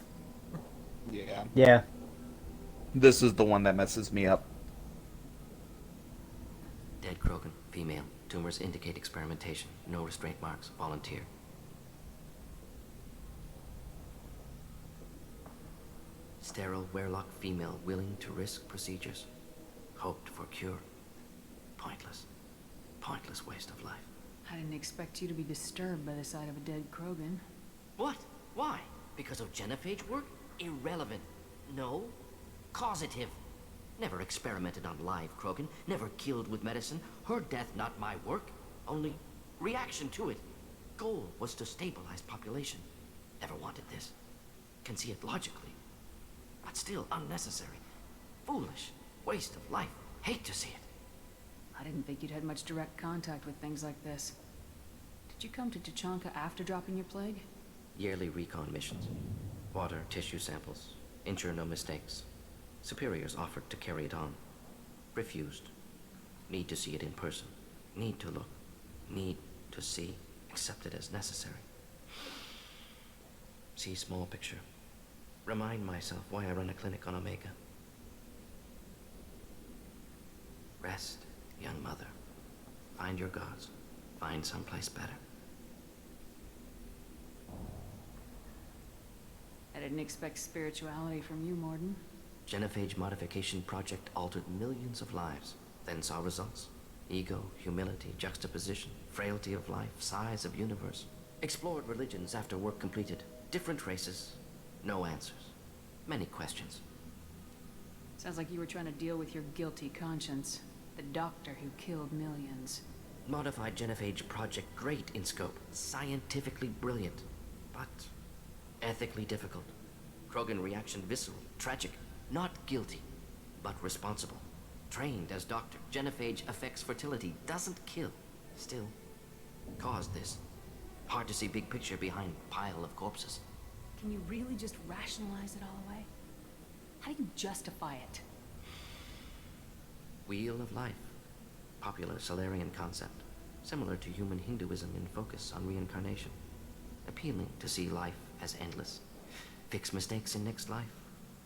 Yeah. Yeah. This is the one that messes me up. Dead Krogan, female. Tumors indicate experimentation. No restraint marks. Volunteer. Sterile Werelock female willing to risk procedures. Hoped for cure. Pointless. Pointless waste of life. I didn't expect you to be disturbed by the sight of a dead Krogan. What? Why? Because of genophage work? Irrelevant. No. Causative. Never experimented on live Krogan. Never killed with medicine. Her death not my work. Only reaction to it. Goal was to stabilize population. Never wanted this. Can see it logically. But still unnecessary. Foolish. Waste of life. Hate to see it. I didn't think you'd had much direct contact with things like this. Did you come to Tuchanka after dropping your plague? Yearly recon missions. Water, tissue samples. Ensure no mistakes. Superiors offered to carry it on. Refused. Need to see it in person. Need to look. Need to see. Accept it as necessary. See small picture. Remind myself why I run a clinic on Omega. Rest, young mother. Find your gods. Find someplace better. I didn't expect spirituality from you, Mordin. Genophage modification project altered millions of lives. Then saw results. Ego, humility, juxtaposition, frailty of life, size of universe. Explored religions after work completed. Different races. No answers. Many questions. Sounds like you were trying to deal with your guilty conscience. The doctor who killed millions. Modified genophage project great in scope. Scientifically brilliant. But ethically difficult. Krogan reaction visceral. Tragic. Not guilty, but responsible. Trained as doctor. Genophage affects fertility. Doesn't kill. Still. Caused this. Hard to see big picture behind pile of corpses. Can you really just rationalize it all away? How do you justify it? Wheel of life. Popular Solarian concept. Similar to human Hinduism in focus on reincarnation. Appealing to see life as endless. Fix mistakes in next life.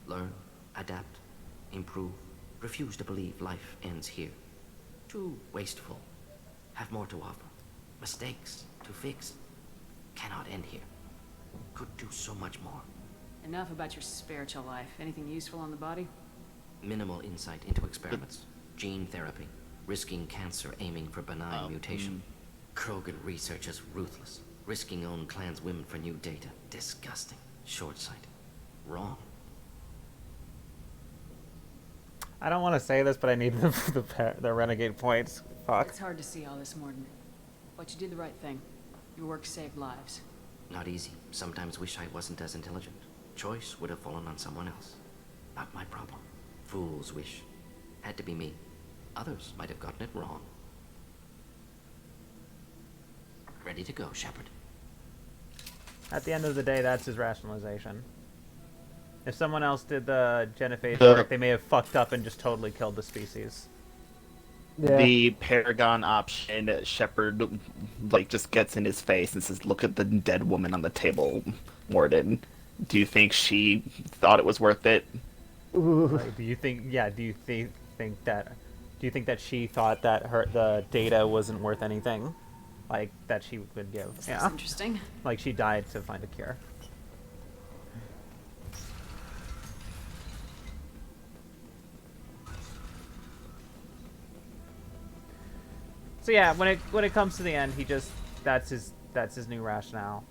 Learn, adapt, improve. Refuse to believe life ends here. Too wasteful. Have more to offer. Mistakes to fix. Cannot end here. Could do so much more. Enough about your spiritual life. Anything useful on the body? Minimal insight into experiments. Gene therapy. Risking cancer aiming for benign mutation. Krogan research is ruthless. Risking own clan's women for new data. Disgusting. Short-sighted. Wrong. I don't want to say this, but I need the renegade points. Fuck. It's hard to see all this, Mordin. But you did the right thing. Your work saved lives. Not easy. Sometimes wish I wasn't as intelligent. Choice would have fallen on someone else. Not my problem. Fool's wish. Had to be me. Others might have gotten it wrong. Ready to go, Shepard. At the end of the day, that's his rationalization. If someone else did the genophage work, they may have fucked up and just totally killed the species. Yeah. The Paragon option, Shepard, like, just gets in his face and says, "Look at the dead woman on the table, Mordin. Do you think she thought it was worth it?" Like, do you think? Yeah. Do you think that? Do you think that she thought that the data wasn't worth anything? Like that she would give? That's interesting. Like she died to find a cure. So yeah, when it comes to the end, he just that's his new rationale.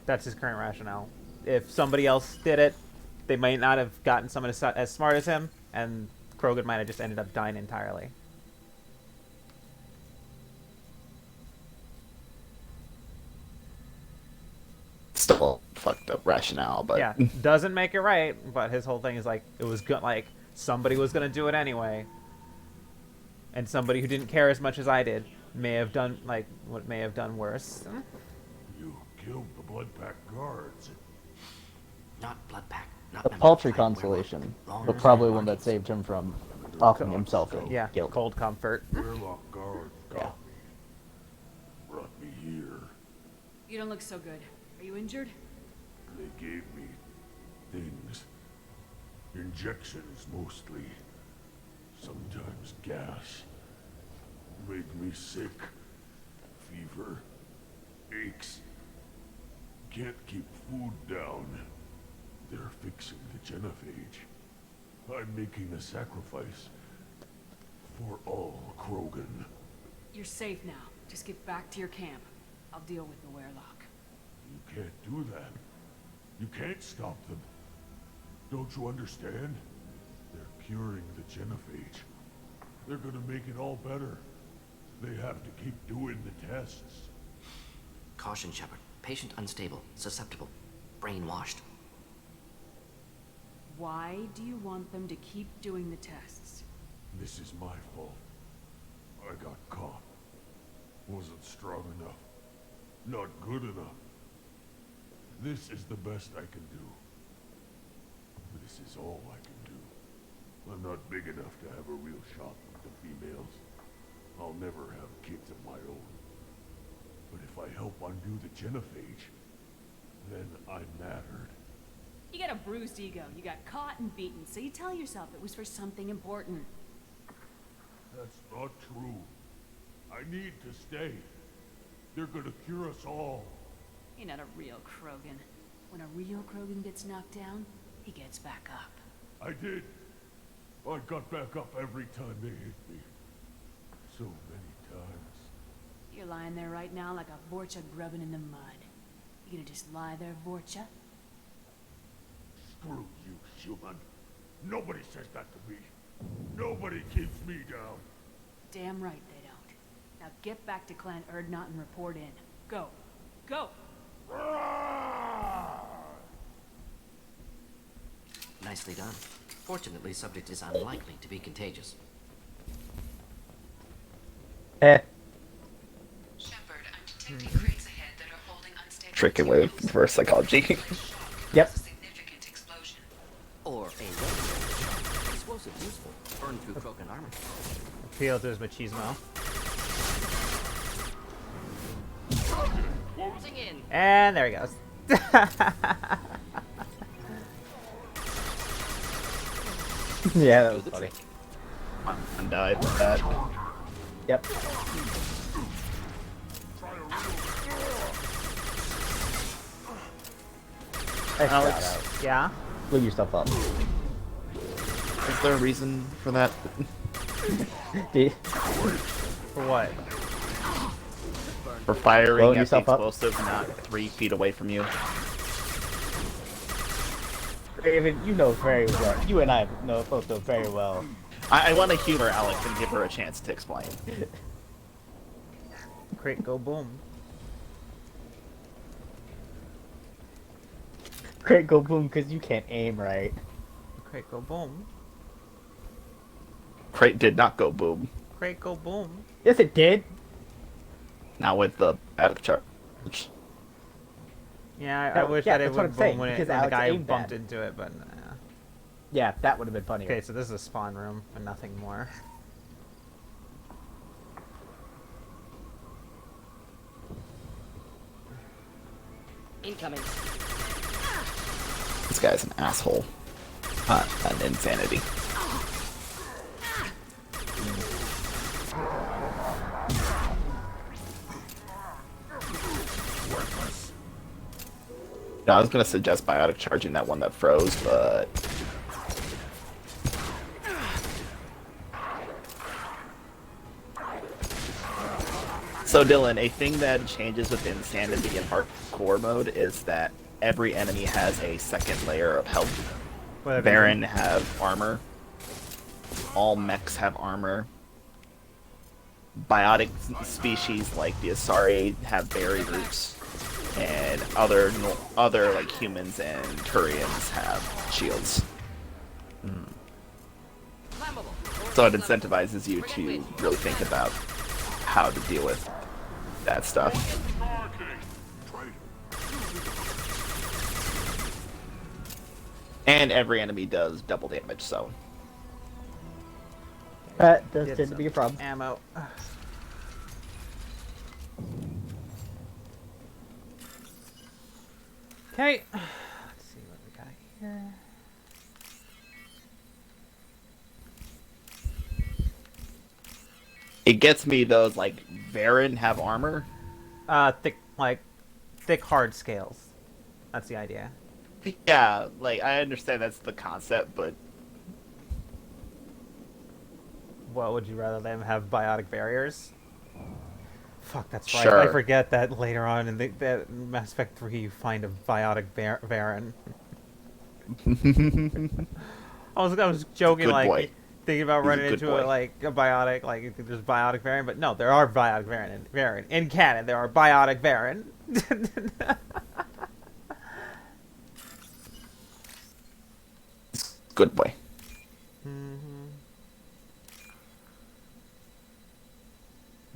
That's his current rationale. If somebody else did it, they might not have gotten someone as smart as him, and Krogan might have just ended up dying entirely. Still fucked up rationale, but yeah, doesn't make it right. But his whole thing is like it was good. Like somebody was gonna do it anyway. And somebody who didn't care as much as I did may have done worse. You killed the Blood Pack guards. Not Blood Pack. Not A paltry consolation, but probably one that saved him from offing himself in guilt. Cold comfort. Warlock guard. Yeah. Brought me here. You don't look so good. Are you injured? They gave me things. Injections mostly. Sometimes gas. Made me sick. Fever. Aches. Can't keep food down. They're fixing the genophage. I'm making a sacrifice. For all Krogan. You're safe now. Just get back to your camp. I'll deal with the Werelock. You can't do that. You can't stop them. Don't you understand? They're curing the genophage. They're gonna make it all better. They have to keep doing the tests. Caution, Shepard. Patient unstable, susceptible, brainwashed. Why do you want them to keep doing the tests? This is my fault. I got caught. Wasn't strong enough. Not good enough. This is the best I can do. This is all I can do. I'm not big enough to have a real shot with the females. I'll never have kids of my own. But if I help undo the genophage, then I mattered. You got a bruised ego. You got caught and beaten, so you tell yourself it was for something important. That's not true. I need to stay. They're gonna cure us all. You're not a real Krogan. When a real Krogan gets knocked down, he gets back up. I did. I got back up every time they hit me. So many times. You're lying there right now like a Vorcha grubbing in the mud. You gonna just lie there, Vorcha? Screw you, human. Nobody says that to me. Nobody keeps me down. Damn right they don't. Now get back to Clan Erdnot and report in. Go. Go! Nicely done. Fortunately, subject is unlikely to be contagious. Eh. Shepard, I'm detecting crates ahead that are holding unstable. Tricking with reverse psychology. Yep. Significant explosion. Or a weapon. Explosive useful. Burn burn through Krogan armor. Appeal to his machismo. Sing in. And there he goes. Yeah, that was funny. And died with that. Yep. Alex, yeah? Blew yourself up. is there a reason for that? For what? For firing Blowing at the yourself up? explosive not 3 feet away from you. Raven, you know very well. You and I both know very well. I want to humor Alex and give her a chance to explain. Crit go boom. Crit go boom because you can't aim right. Crit go boom. Crate did not go boom. Crit go boom. Yes, it did. Not with the biotic charge. Yeah, I wish that it would boom when the guy bumped into it, but yeah, that would have been funnier. Okay, so this is a spawn room and nothing more. Incoming. This guy's an asshole. An insanity. Worthless. Yeah, I was gonna suggest biotic charging that one that froze, but so Dylan, a thing that changes with Insanity in hardcore mode is that every enemy has a second layer of health. Baron have armor. All mechs have armor. Biotic species like the Asari have berry roots, and other like humans and Turians have shields. So it incentivizes you to really think about how to deal with that stuff. And every enemy does double damage, so. That does tend to be a problem. Ammo. Okay. Let's see what we got here. It gets me those, like, Varen have armor. Thick hard scales. That's the idea. Yeah, like, I understand that's the concept, but... What, would you rather them have biotic barriers? Fuck, that's right. Sure. I forget that later on in the Mass Effect 3 you find a biotic Varen. I was joking, Good like, boy. thinking about He's a running good into boy. a biotic, like, there's biotic Varen, but no, there are biotic Varen. In canon, there are biotic Varen. Good boy.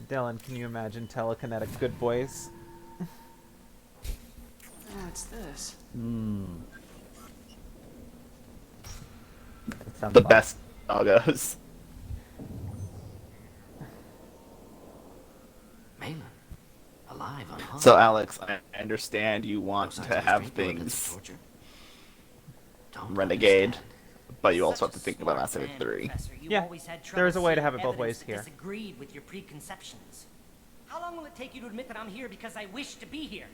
Dylan, can you imagine telekinetic good boys? What's this? The best doggos. Malin, alive unharmed. So, Alex, I understand you want to have things renegade, but you also have to think about Mass Effect 3. Yeah, there is a way to have it both ways here. Disagreed with your preconceptions. How long will it take you to admit that I'm here because I wish to be here?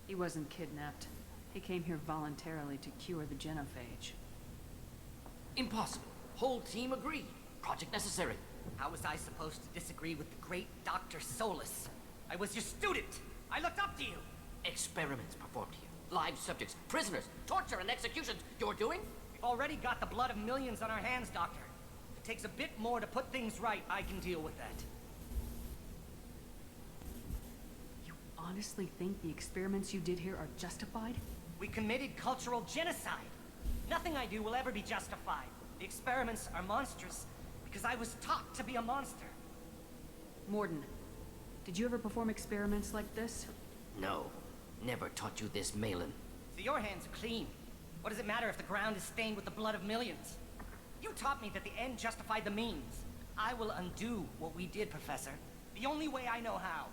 He wasn't kidnapped. He came here voluntarily to cure the genophage. Impossible. Whole team agreed. Project necessary. How was I supposed to disagree with the great Dr. Solus? I was your student. I looked up to you. Experiments performed here. Live subjects, prisoners, torture and executions. You're doing? We've already got the blood of millions on our hands, Doctor. If it takes a bit more to put things right, I can deal with that. You honestly think the experiments you did here are justified? We committed cultural genocide. Nothing I do will ever be justified. The experiments are monstrous because I was taught to be a monster. Mordin, did you ever perform experiments like this? No. Never taught you this, Malin. So your hands are clean. What does it matter if the ground is stained with the blood of millions? You taught me that the end justified the means. I will undo what we did, Professor. The only way I know how.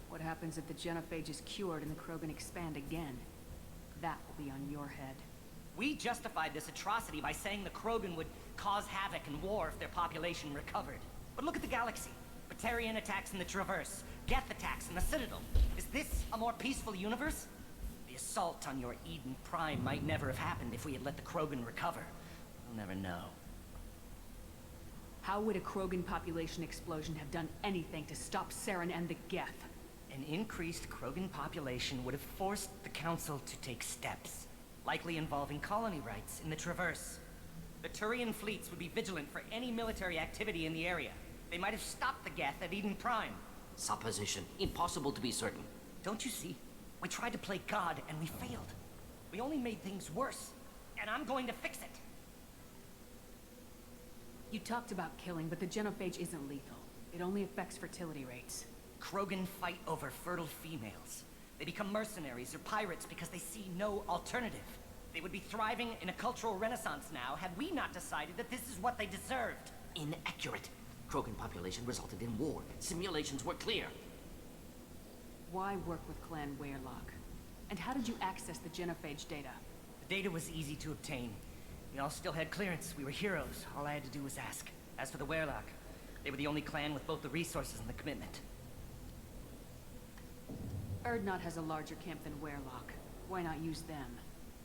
What happens if the genophage is cured and the Krogan expand again? That will be on your head. We justified this atrocity by saying the Krogan would cause havoc and war if their population recovered. But look at the galaxy. Batarian attacks in the Traverse, Geth attacks in the Citadel. Is this a more peaceful universe? The assault on your Eden Prime might never have happened if we had let the Krogan recover. We'll never know. How would a Krogan population explosion have done anything to stop Saren and the Geth? An increased Krogan population would have forced the Council to take steps, likely involving colony rights in the Traverse. The Turian fleets would be vigilant for any military activity in the area. They might have stopped the Geth at Eden Prime. Supposition. Impossible to be certain. Don't you see? We tried to play God and we failed. We only made things worse. And I'm going to fix it. You talked about killing, but the genophage isn't lethal. It only affects fertility rates. Krogan fight over fertile females. They become mercenaries or pirates because they see no alternative. They would be thriving in a cultural renaissance now had we not decided that this is what they deserved. Inaccurate. Krogan population resulted in war. Simulations were clear. Why work with Clan Weirlock? And how did you access the genophage data? The data was easy to obtain. We all still had clearance. We were heroes. All I had to do was ask. As for the Weirlock, they were the only clan with both the resources and the commitment. Erdnot has a larger camp than Weirlock. Why not use them?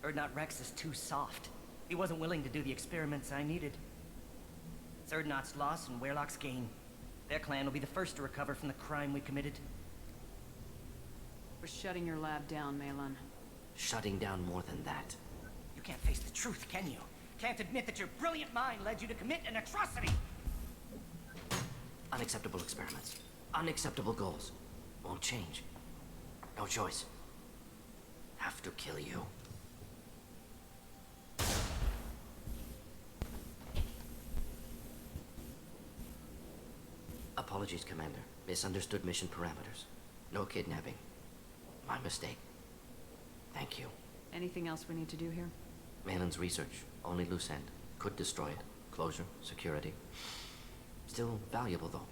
Erdnot Rex is too soft. He wasn't willing to do the experiments I needed. It's Erdnot's loss and Weirlock's gain. Their clan will be the first to recover from the crime we committed. We're shutting your lab down, Malon. Shutting down more than that. You can't face the truth, can you? Can't admit that your brilliant mind led you to commit an atrocity! Unacceptable experiments. Unacceptable goals. Won't change. No choice. Have to kill you. Apologies, Commander. Misunderstood mission parameters. No kidnapping. My mistake. Thank you. Anything else we need to do here? Malon's research. Only loose end. Could destroy it. Closure. Security. Still valuable, though.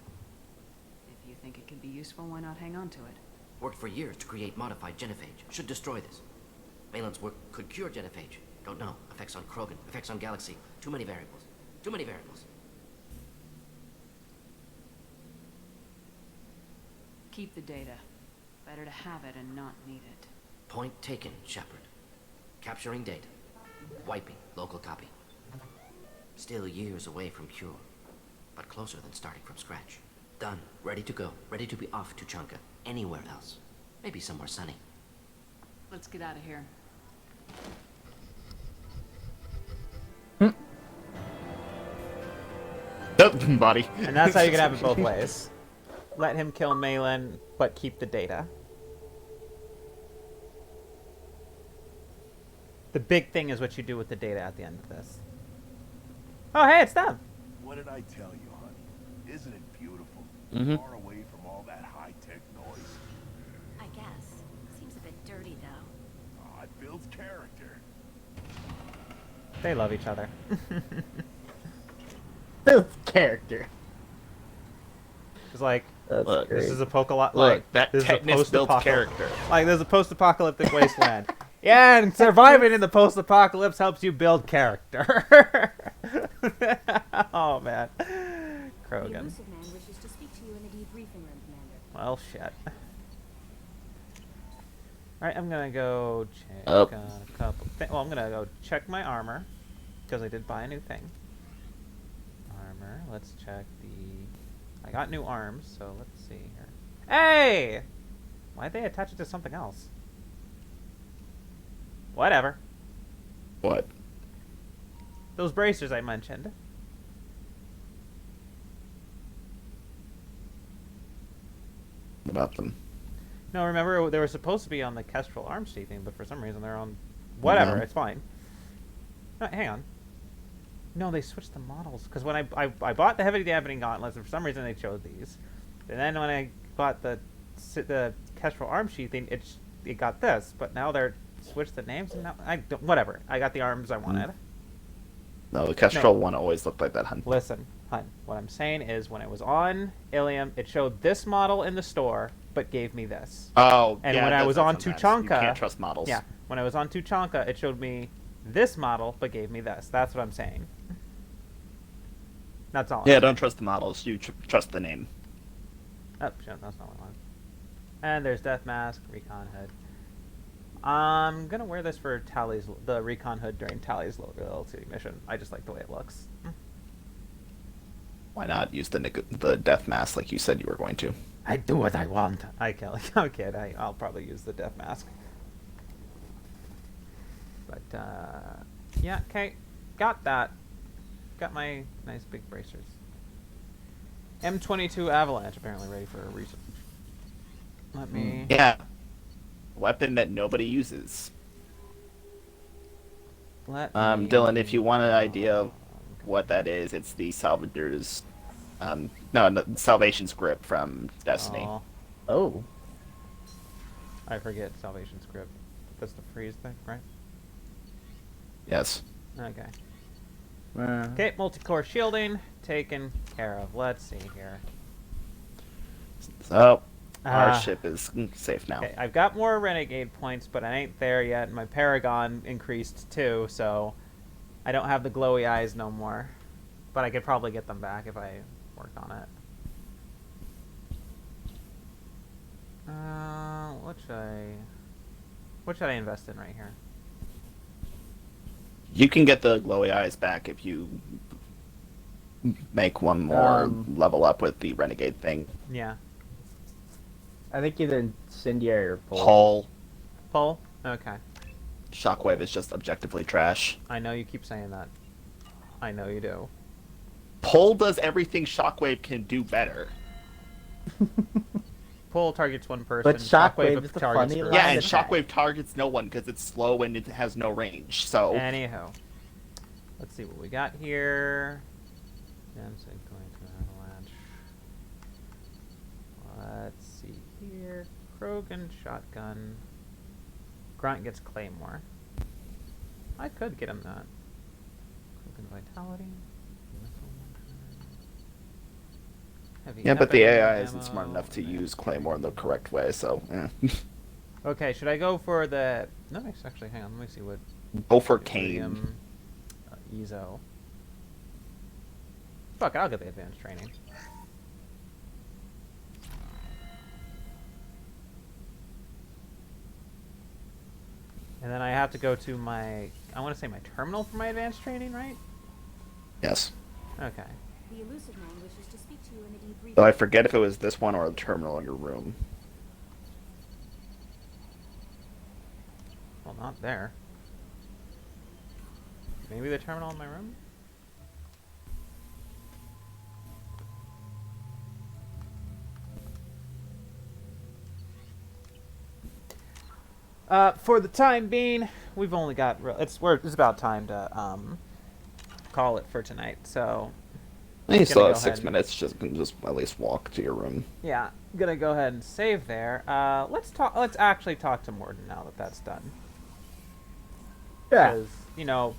If you think it could be useful, why not hang on to it? Worked for years to create modified genophage. Should destroy this. Malon's work could cure genophage. Don't know. Effects on Krogan. Effects on Galaxy. Too many variables. Too many variables. Keep the data. Better to have it and not need it. Point taken, Shepard. Capturing data. Wiping local copy. Still years away from cure. But closer than starting from scratch. Done. Ready to go. Ready to be off Tuchanka. Anywhere else. Maybe somewhere sunny. Let's get out of here. Body. And that's how you can have it both ways. Let him kill Malin, but keep the data. The big thing is what you do with the data at the end of this. Oh, hey, it's them. What did I tell you, honey? Isn't it beautiful? Mhm. Far away from all that high-tech noise. I guess. Seems a bit dirty, though. Oh, it builds character. They love each other. This character. It's like, Look, this is a Look, like that this is a tetanus built character. Like, there's a post-apocalyptic wasteland. Yeah, and surviving in the post-apocalypse helps you build character. Oh man, The Krogan. elusive man wishes to speak to you in the debriefing room, Commander. Well, shit. All right, I'm gonna go check Oh. on a couple. Well, I'm gonna go check my armor because I did buy a new thing. Armor. Let's check the. I got new arms, so let's see here. Hey! Why'd they attach it to something else? Whatever. What? Those bracers I mentioned. About them. No, remember they were supposed to be on the Kestrel arm sheathing, but for some reason they're on. Whatever, No. it's fine. No, hang on. No, they switched the models because when I bought the heavy dampening gauntlets, and for some reason they chose these, and then when I bought the Kestrel arm sheathing, it got this, but now they're switch the names? No, whatever. I got the arms I wanted. No, the Kestrel one always looked like that, hun. Listen, hun. What I'm saying is, when it was on Ilium, it showed this model in the store, but gave me this. Oh, and yeah, when I was on Tuchanka, you can't trust models. Yeah, when I was on Tuchanka, it showed me this model, but gave me this. That's what I'm saying. That's all. Yeah, don't trust the models. You trust the name. Oh, shit, that's not what I wanted. And there's Death Mask, Recon Hood. I'm gonna wear this for the Recon Hood during Tally's loyalty mission. I just like the way it looks. Why not use the Death Mask like you said you were going to? I do what I want. I'm kidding. I'll probably use the Death Mask. But, yeah, okay. Got that. Got my nice big bracers. M22 Avalanche, apparently ready for a reason. Let me... Yeah. Weapon that nobody uses. Dylan, if you want an idea of what that is, it's the Salvator's... no, Salvation's Grip from Destiny. Oh. I forget Salvation's Grip. That's the freeze thing, right? Yes. Okay. Okay, multi-core shielding taken care of. Let's see here. So, our ship is safe now. Okay, I've got more Renegade points, but I ain't there yet. My Paragon increased too, so I don't have the glowy eyes no more. But I could probably get them back if I worked on it. What should I invest in right here? You can get the glowy eyes back if you make one more level up with the Renegade thing. Yeah. I think either Incendiary or Pull. Pull? Okay. Shockwave is just objectively trash. I know you keep saying that. I know you do. Pull does everything Shockwave can do better. Pull targets one person. But Shockwave is the targets funny line. Yeah, and Shockwave targets no one because it's slow and it has no range. So. Anyhow, let's see what we got here. Dancing going to avalanche. Let's see here. Krogan shotgun. Grunt gets Claymore. I could get him that. Krogan vitality. Yeah, but the AI isn't smart enough to use Claymore in the correct way, so, Okay, should I go for the... No, actually, hang on, let me see what... Go for Kane. Ezo. Fuck it, I'll get the advanced training. And then I have to go to my... I want to say my terminal for my advanced training, right? Yes. Okay. The elusive man wishes to speak to you in the debrief. Though I forget if it was this one or the terminal in your room. Well, not there. Maybe the terminal in my room? For the time being, we've only got... It's about time to call it for tonight, so... You still have 6 minutes, just at least walk to your room. Yeah, gonna go ahead and save there. Let's actually talk to Mordin now that that's done. Yeah. Because, you know,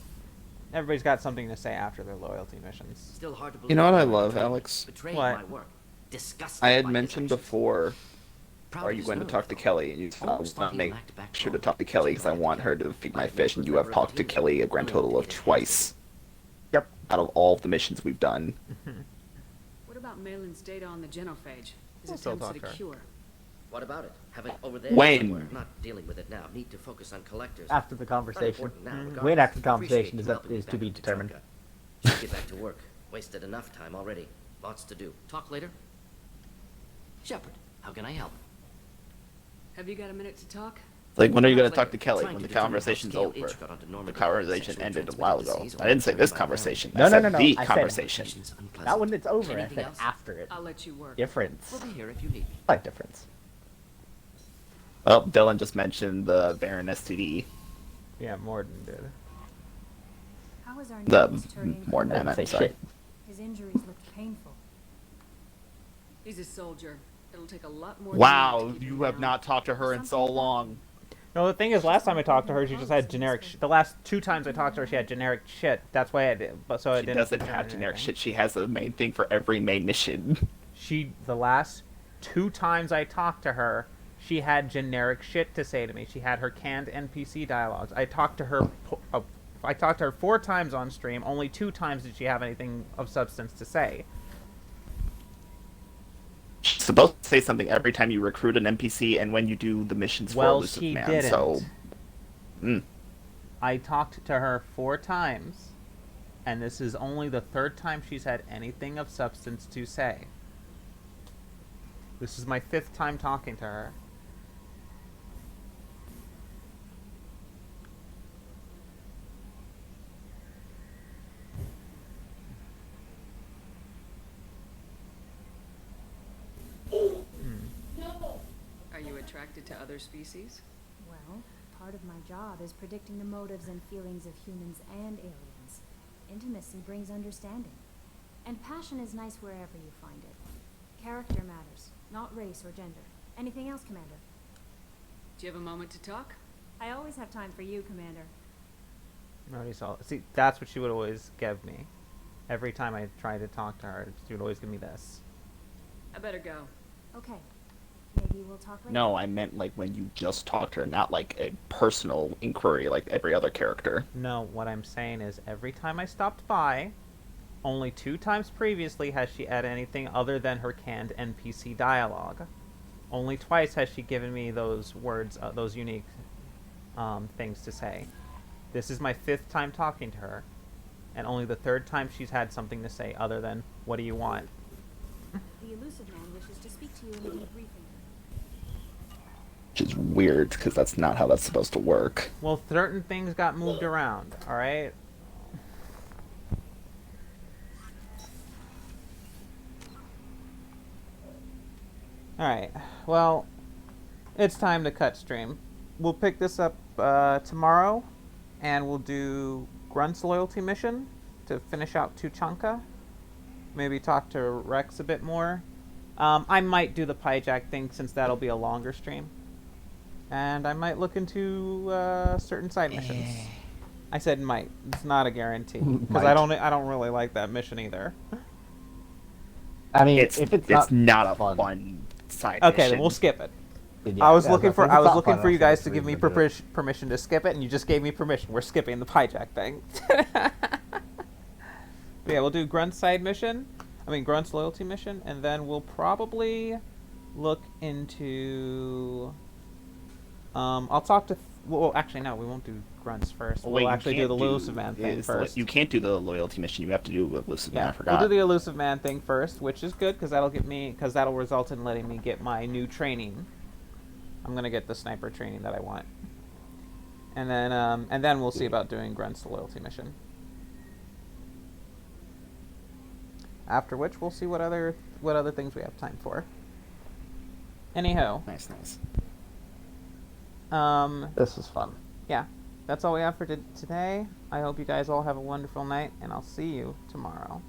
everybody's got something to say after their loyalty missions. Still hard to believe. You know what I love, Alex? Betraying What? my work. Disgusted I had by mentioned his actions. before, Proud are of you his going to nerve, talk to though. Kelly? And you Almost thought he make lacked backbone. sure to talk to Kelly because I want her to feed my fish, and you have talked to Kelly a grand total of twice. Yep. Out of all of the missions we've done. What about Malin's data on the genophage? His We'll still attempts at a talk to her. cure. What about it? Have it over there When? somewhere. Not dealing with it now. Need to focus on collectors. After the Not conversation. important now, regardless. When after the Appreciate conversation you is helping me to back be in determined. Tuchanka. Should get back to work. Wasted enough time already. Lots to do. Talk later. Shepard, how can I help? Have you got a minute to talk? Like, when are you Not going to talk later. to Kelly? Trying When to the determine how conversation's scale over. itch got onto Norman The Decor's conversation sexually ended a transmitted while ago. disease I didn't say or this by conversation. No, I said no, no, the I said- conversation. unpleasant. That one it's over. I Anything said else? after it. I'll let you work. Difference. We'll be here if you need me. Slight difference. Well, Dylan just mentioned the Baron STD. Yeah, Mordin did. How is our The nose turning? more than Say I'm sorry. shit. His injuries look painful. He's a soldier. It'll take a lot more. Wow, than that to keep you him have down. not talked to her in so long. No, the thing is, last time I talked to her, she just had generic. The last 2 times I talked to her, she had generic shit. That's why I did. But so I She didn't. doesn't have generic shit. She has the main thing for every main mission. The last 2 times I talked to her, she had generic shit to say to me. She had her canned NPC dialogues. I talked to her 4 times on stream. Only 2 times did she have anything of substance to say. She's supposed to say something every time you recruit an NPC and when you do the missions for Elusive she Man. didn't. So, I talked to her 4 times, and this is only the 3rd time she's had anything of substance to say. This is my 5th time talking to her. Are you attracted to other species? Well, part of my job is predicting the motives and feelings of humans and aliens. Intimacy brings understanding. And passion is nice wherever you find it. Character matters, not race or gender. Anything else, Commander? Do you have a moment to talk? I always have time for you, Commander. I already saw it. See, that's what she would always give me. Every time I tried to talk to her, she would always give me this. I better go. Okay. Maybe we'll talk later. no, I meant like when you just talk to her, not like a personal inquiry like every other character. No, what I'm saying is every time I stopped by, only 2 times previously has she had anything other than her canned NPC dialogue. Only twice has she given me those words, those unique things to say. This is my 5th time talking to her, and only the 3rd time she's had something to say other than, what do you want? The Elusive Man wishes to speak to you in a debriefing. Which is weird, because that's not how that's supposed to work. Well, certain things got moved around, alright? Alright, well, it's time to cut stream. We'll pick this up tomorrow, and we'll do Grunt's loyalty mission to finish out Tuchanka. Maybe talk to Rex a bit more. I might do the Pyjack thing since that'll be a longer stream. And I might look into certain side missions. I said might. It's not a guarantee because I don't really like that mission either. I mean, It's if it's not a fun side Okay, mission. then we'll skip it. Yeah, I was yeah, looking if for it's I was not looking fun, for you that's guys the to give me reason to do it. permission to skip it, and you just gave me permission. We're skipping the Pyjack thing. Yeah, we'll do Grunt's side mission. I mean Grunt's loyalty mission, and then we'll probably look into. I'll talk to. Well, actually, no, we won't do Grunts first. Wait, We'll you actually do can't the Elusive Man thing is- first. You can't do the loyalty mission. You have to do Elusive Man. I Yeah, forgot. we'll do the Elusive Man thing first, which is good because that'll result in letting me get my new training. I'm gonna get the sniper training that I want, and then we'll see about doing Grunt's loyalty mission. After which we'll see what other things we have time for. Anyhow. Nice. This was fun. Yeah, that's all we have for today. I hope you guys all have a wonderful night, and I'll see you tomorrow.